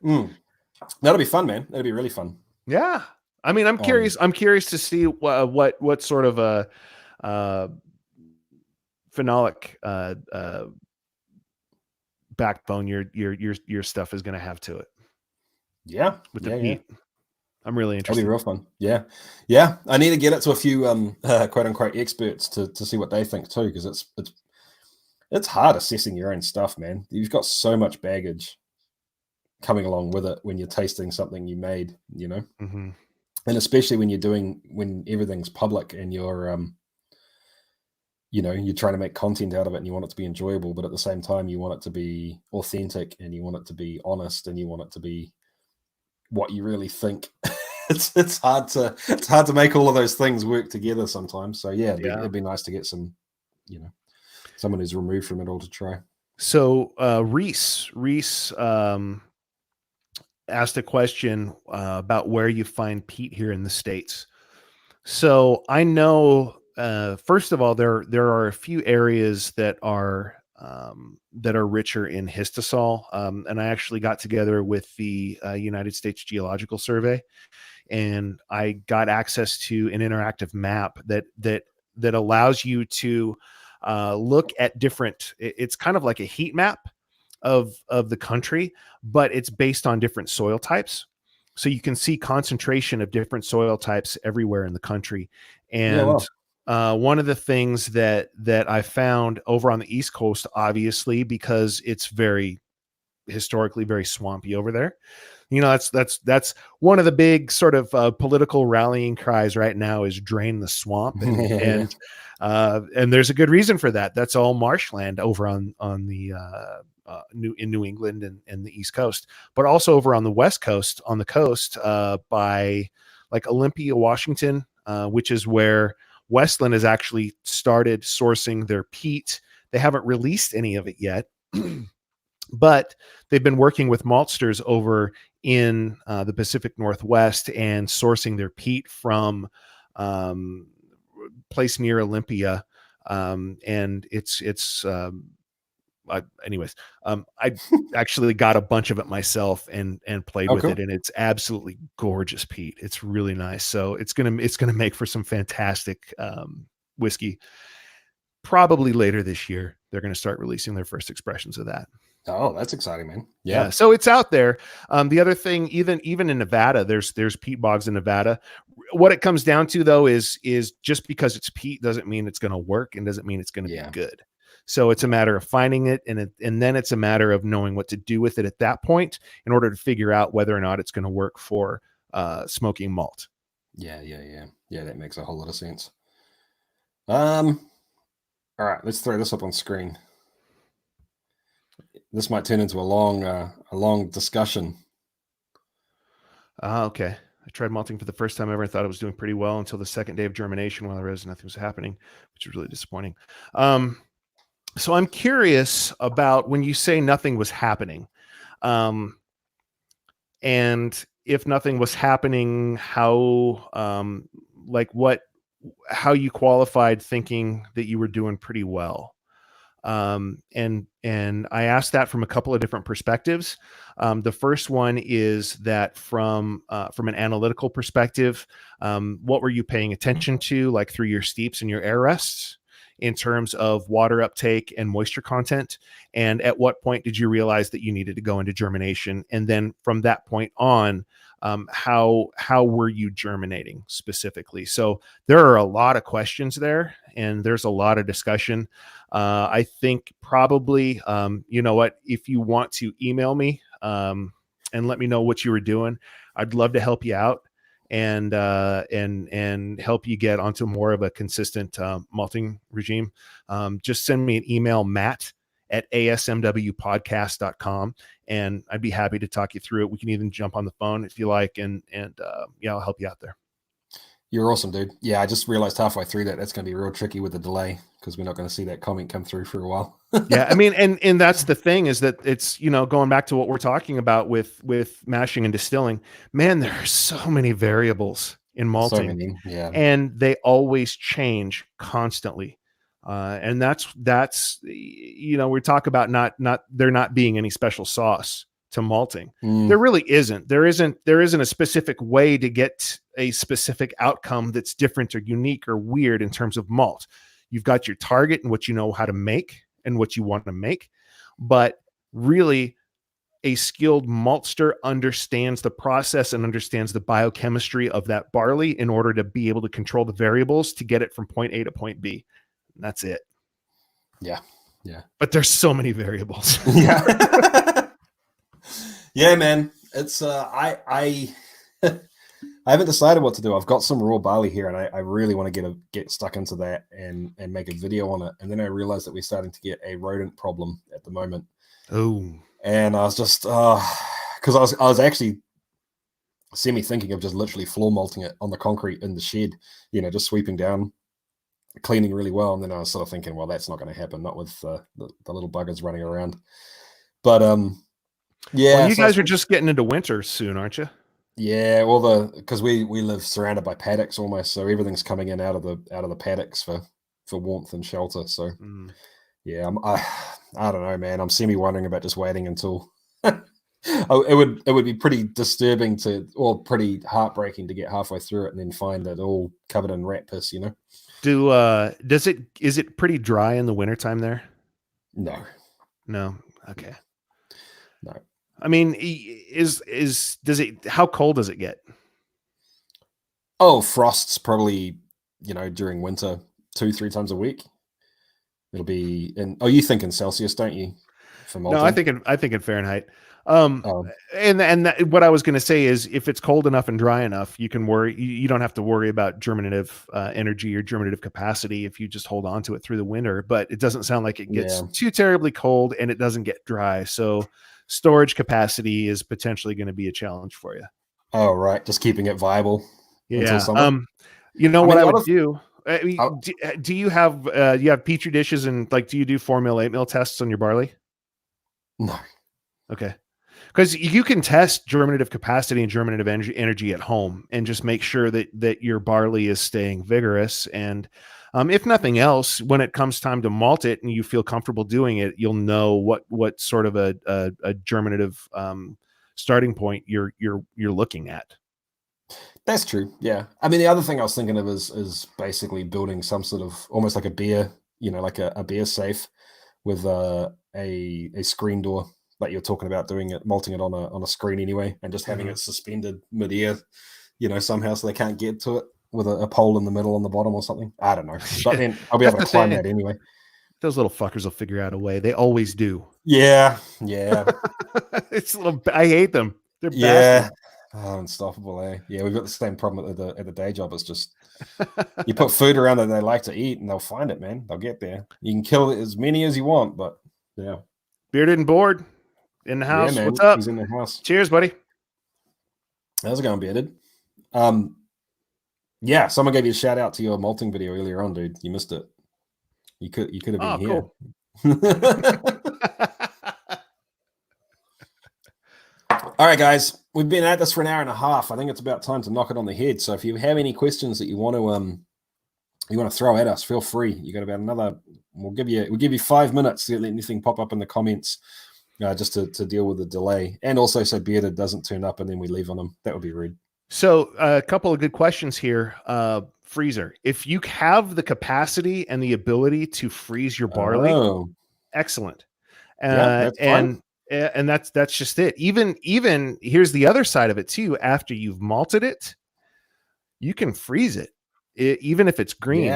That'll be fun, man. That'll be really fun. Yeah. I mean, I'm curious. I'm curious to see what sort of a phenolic backbone your stuff is going to have to it. Yeah. With the peat. Yeah. I'm really interested. That'll be real fun. Yeah. Yeah. I need to get it to a few quote unquote experts to see what they think too, because it's hard assessing your own stuff, man. You've got so much baggage coming along with it when you're tasting something you made, Mm-hmm. And especially when everything's public and you're you're trying to make content out of it and you want it to be enjoyable, but at the same time you want it to be authentic and you want it to be honest and you want it to be what you really think it's hard to make all of those things work together sometimes. So yeah, it'd be nice to get some, someone who's removed from it all to try. So Reese asked a question about where you find peat here in the States. So I know, first of all, there are a few areas that are richer in histosol, and I actually got together with the United States Geological Survey, and I got access to an interactive map that allows you to look at different. It's kind of like a heat map of the country, but it's based on different soil types. So you can see concentration of different soil types everywhere in the country. And one of the things that I found over on the East Coast, obviously, because it's historically very swampy over there. That's one of the big sort of political rallying cries right now is drain the swamp, and there's a good reason for that. That's all marshland over on the New England and the East Coast, but also over on the West Coast, on the coast by like Olympia, Washington, which is where Westland has actually started sourcing their peat. They haven't released any of it yet, but they've been working with maltsters over in the Pacific Northwest and sourcing their peat from place near Olympia. And anyways, I actually got a bunch of it myself and played with it, and it's absolutely gorgeous peat. It's really nice. So it's gonna make for some fantastic whiskey. Probably later this year, they're going to start releasing their first expressions of that. Oh, that's exciting, man. Yeah. So it's out there. The other thing, even in Nevada, there's peat bogs in Nevada. What it comes down to, though, is just because it's peat doesn't mean it's going to work and doesn't mean it's going to be good. So it's a matter of finding it, and then it's a matter of knowing what to do with it at that point in order to figure out whether or not it's going to work for smoking malt. Yeah. That makes a whole lot of sense. All right, let's throw this up on screen. This might turn into a long discussion. Okay. I tried malting for the first time ever and thought it was doing pretty well until the second day of germination while I realized nothing was happening, which was really disappointing. So I'm curious about when you say nothing was happening, and if nothing was happening, how you qualified thinking that you were doing pretty well. And I asked that from a couple of different perspectives. The first one is that from an analytical perspective, what were you paying attention to, like through your steeps and your air rests, in terms of water uptake and moisture content? And at what point did you realize that you needed to go into germination? And then from that point on, how were you germinating specifically? So there are a lot of questions there, and there's a lot of discussion. I think probably, you know what, if you want to email me and let me know what you were doing, I'd love to help you out and help you get onto more of a consistent malting regime. Just send me an email, matt@asmwpodcast.com, and I'd be happy to talk you through it. We can even jump on the phone if you like, and I'll help you out there. You're awesome, dude. Yeah, I just realized halfway through that's going to be real tricky with the delay because we're not going to see that comment come through for a while. Yeah, I mean, and that's the thing, is that it's, going back to what we're talking about with mashing and distilling, man, there are so many variables in malting, so many, yeah, and they always change constantly. And that's we talk about not there not being any special sauce to malting. There really isn't. There isn't a specific way to get a specific outcome that's different or unique or weird in terms of malt. You've got your target and what you know how to make and what you want to make, but really a skilled maltster understands the process and understands the biochemistry of that barley in order to be able to control the variables to get it from point A to point B. And that's it. Yeah. But there's so many variables. Yeah. Yeah, man. It's I haven't decided what to do. I've got some raw barley here, and I really want to get stuck into that and make a video on it. And then I realized that we're starting to get a rodent problem at the moment. Oh. And I was just because I was actually semi thinking of just literally floor malting it on the concrete in the shed, just sweeping down, cleaning really well. And then I was sort of thinking, well, that's not going to happen, not with the little buggers running around. But yeah. Well, you so guys are just getting into winter soon, aren't you? Yeah, well, because we live surrounded by paddocks almost, so everything's coming in out of the paddocks for warmth and shelter. So yeah, I don't know, man. I'm semi wondering about just waiting until it would be pretty disturbing or pretty heartbreaking to get halfway through it and then find it all covered in rat piss, Is it pretty dry in the wintertime there? No. Okay. No. I mean, how cold does it get? Oh, frost's probably, during winter 2-3 times a week. It'll be you think in Celsius, don't you? For malting? No, I think in Fahrenheit. And what I was going to say is, if it's cold enough and dry enough, you can worry. You don't have to worry about germinative energy or germinative capacity if you just hold on to it through the winter. But it doesn't sound like it gets too terribly cold, and it doesn't get dry. So storage capacity is potentially going to be a challenge for you. Oh, right. Just keeping it viable. Yeah. Until summer. What I would do. Do you have Petri dishes and do you do 4 mil, 8 mil tests on your barley? No. Okay. Because you can test germinative capacity and germinative energy at home and just make sure that your barley is staying vigorous. And if nothing else, when it comes time to malt it and you feel comfortable doing it, you'll know what sort of a germinative starting point you're looking at. That's true. Yeah. I mean, the other thing I was thinking of is basically building some sort of almost like a beer, like a beer safe with a screen door, like you're talking about doing it, malting it on a screen anyway, and just having it suspended mid-air, somehow so they can't get to it with a pole in the middle on the bottom or something. I don't know. But then I'll be able to climb that anyway. Those little fuckers will figure out a way. They always do. Yeah. I hate them. They're bastards. Oh, unstoppable, eh? Yeah, we've got the same problem at the day job. It's just you put food around that they like to eat, and they'll find it, man. They'll get there. You can kill as many as you want, but yeah. Bearded and bored in the house. Yeah, what's up? He's in the house. Cheers, buddy. How's it going, Bearded? Yeah, someone gave you a shout out to your malting video earlier on, dude. You missed it. You could have been here. Cool. All right, guys, we've been at this for an hour and a half. I think it's about time to knock it on the head. So if you have any questions that you want to throw at us, feel free. You got about another. We'll give you 5 minutes to let anything pop up in the comments, just to deal with the delay, and also so Bearded doesn't turn up and then we leave on him. That would be rude. So a couple of good questions here. Freezer. If you have the capacity and the ability to freeze your barley, excellent. That's fine. And that's just it. Even here's the other side of it too. After you've malted it, you can freeze it, even if it's green,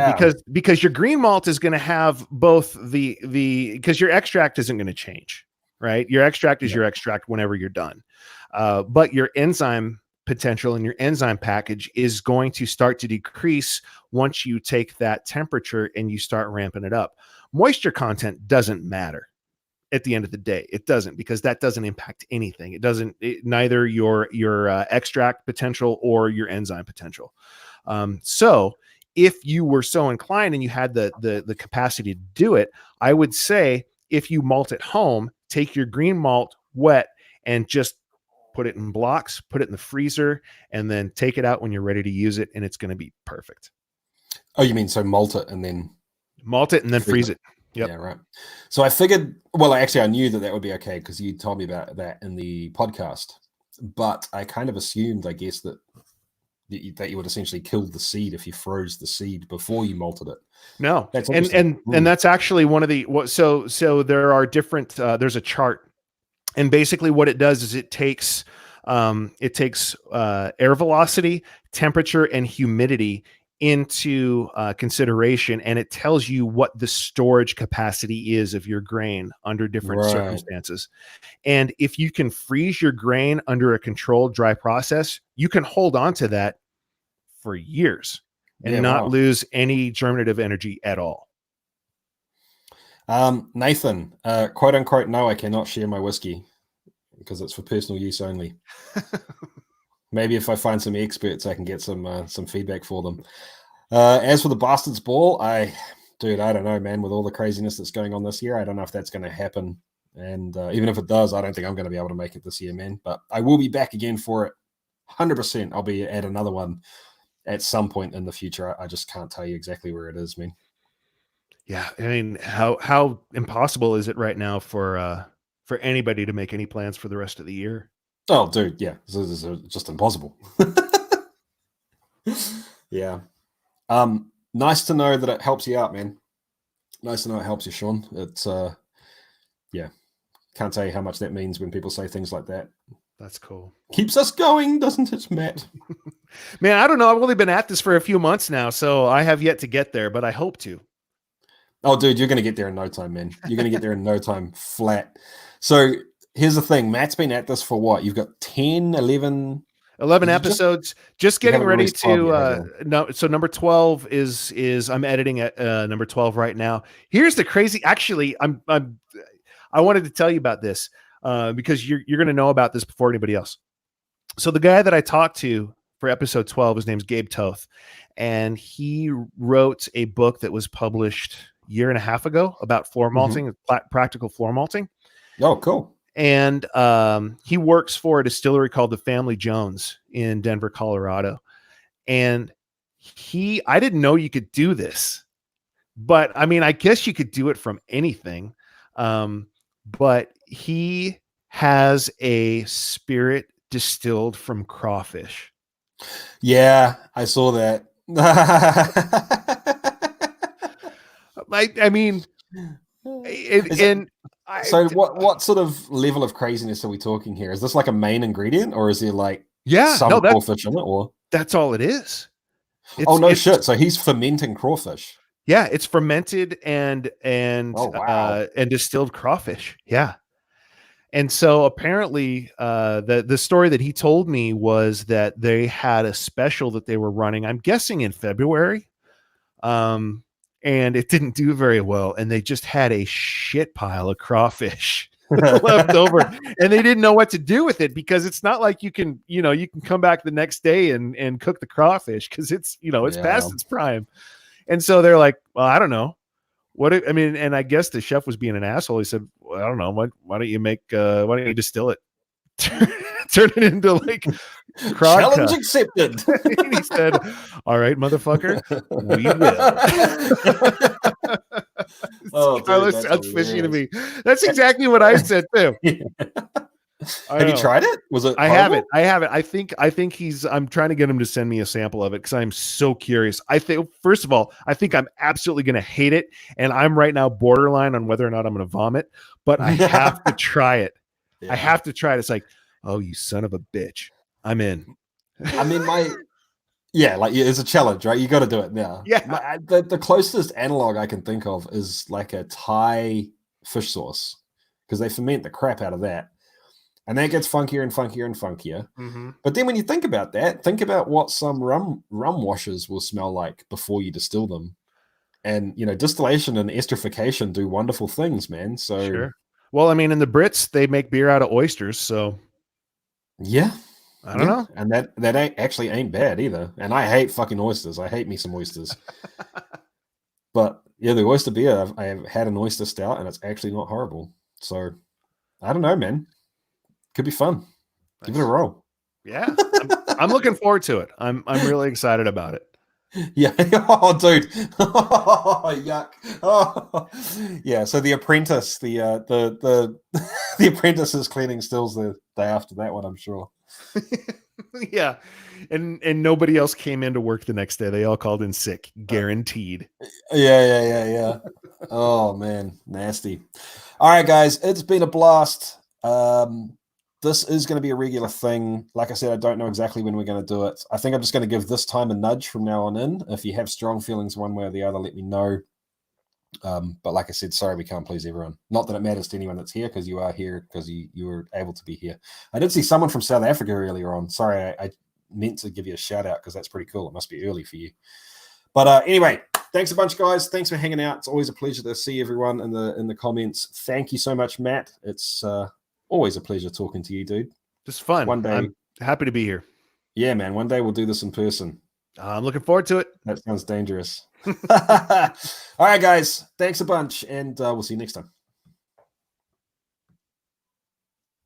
because your green malt is going to have both because your extract isn't going to change, right? Your extract is your extract whenever you're done, but your enzyme potential and your enzyme package is going to start to decrease once you take that temperature and you start ramping it up. Moisture content doesn't matter. At the end of the day, it doesn't, because that doesn't impact anything. It doesn't, neither your extract potential or your enzyme potential. So if you were so inclined and you had the capacity to do it, I would say if you malt at home, take your green malt wet and just put it in blocks, put it in the freezer, and then take it out when you're ready to use it, and it's going to be perfect. Oh, you mean so malt it and then freeze it. Yep. Yeah, right. So I figured, I knew that would be okay because you told me about that in the podcast, but I kind of assumed, I guess, that you would essentially kill the seed if you froze the seed before you malted it. No, and that's actually one of the, so there are different, there's a chart, and basically what it does is it takes air velocity, temperature, and humidity into consideration, and it tells you what the storage capacity is of your grain under different circumstances. And if you can freeze your grain under a controlled dry process, you can hold on to that for years and not lose any germinative energy at all. Nathan, quote unquote, no, I cannot share my whiskey because it's for personal use only. Maybe if I find some experts, I can get some feedback for them. As for the Bastards Ball, dude, I don't know, man. With all the craziness that's going on this year, I don't know if that's going to happen. And even if it does, I don't think I'm going to be able to make it this year, man. But I will be back again for it. 100%. I'll be at another one at some point in the future. I just can't tell you exactly where it is, man. Yeah, I mean, how impossible is it right now for anybody to make any plans for the rest of the year? Oh, dude, yeah, this is just impossible. Yeah. Nice to know that it helps you out, man. Nice to know it helps you, Sean. It's yeah, can't tell you how much that means when people say things like that. That's cool. Keeps us going, doesn't it, Matt? Man, I don't know. I've only been at this for a few months now, so I have yet to get there, but I hope to. Oh, dude, you're going to get there in no time, man. You're going to get there in no time, flat. So here's the thing. Matt's been at this for what? You've got 10, 11... 11 episodes, just getting ready to no. So number 12 is I'm editing at number 12 right now. Here's the crazy, actually, I wanted to tell you about this because you're going to know about this before anybody else. So the guy that I talked to for episode 12, his name's Gabe Toth, and he wrote a book that was published a year and a half ago about floor malting, practical floor malting. Oh, cool. And he works for a distillery called the Family Jones in Denver, Colorado. And I didn't know you could do this, but I mean, I guess you could do it from anything. But he has a spirit distilled from crawfish. Yeah, I saw that. I mean, so what sort of level of craziness are we talking here? Is this like a main ingredient, or is there like some crawfish in it? Or that's all it is. Shit! So he's fermenting crawfish. Yeah, it's fermented and wow. And distilled crawfish. Yeah. And so apparently the story that he told me was that they had a special that they were running, I'm guessing in February. And it didn't do very well. And they just had a shit pile of crawfish left over. And they didn't know what to do with it because it's not like you can come back the next day and cook the crawfish because it's past its prime. And so they're like, well, I don't know. And I guess the chef was being an asshole. He said, well, I don't know. Why don't you distill it? Turn it into like challenge accepted. And he said, all right, motherfucker, we will. Carlos sounds fishy to me. That's exactly what I said too. Have you tried it? Was it? I haven't. I think I'm trying to get him to send me a sample of it because I'm so curious. I think, first of all, I think I'm absolutely going to hate it. And I'm right now borderline on whether or not I'm going to vomit, but I have to try it. Yeah. I have to try it. It's like, oh, you son of a bitch. I'm in. I mean, it's a challenge, right? You got to do it now. Yeah. The closest analog I can think of is like a Thai fish sauce because they ferment the crap out of that. And that gets funkier and funkier and funkier. Mm-hmm. But then when you think about that, think about what some rum washes will smell like before you distill them. And, distillation and esterification do wonderful things, man. So, sure. Well, I mean, in the Brits, they make beer out of oysters. So, yeah. I don't know. And that ain't bad either. And I hate fucking oysters. I hate me some oysters. But, yeah, the oyster beer, I have had an oyster stout, and it's actually not horrible. So, I don't know, man. Could be fun. Give it a roll. Yeah, I'm looking forward to it. I'm really excited about it. Yeah. Oh, dude. Oh, yuck. Oh. Yeah. So the apprentice, the apprentice is cleaning stills the day after that one, I'm sure. Yeah, and nobody else came into work the next day. They all called in sick, guaranteed. Yeah. Oh man, nasty. All right, guys, it's been a blast. This is going to be a regular thing. Like I said, I don't know exactly when we're going to do it. I think I'm just going to give this time a nudge from now on in. If you have strong feelings one way or the other, let me know. But like I said, sorry, we can't please everyone. Not that it matters to anyone that's here because you are here because you were able to be here. I did see someone from South Africa earlier on. Sorry, I meant to give you a shout out because that's pretty cool. It must be early for you. But anyway, thanks a bunch, guys. Thanks for hanging out. It's always a pleasure to see everyone in the comments. Thank you so much, Matt. It's always a pleasure talking to you, dude. Just fun. One day. I'm happy to be here. Yeah, man. One day we'll do this in person. I'm looking forward to it. That sounds dangerous. All right, guys. Thanks a bunch, and we'll see you next time.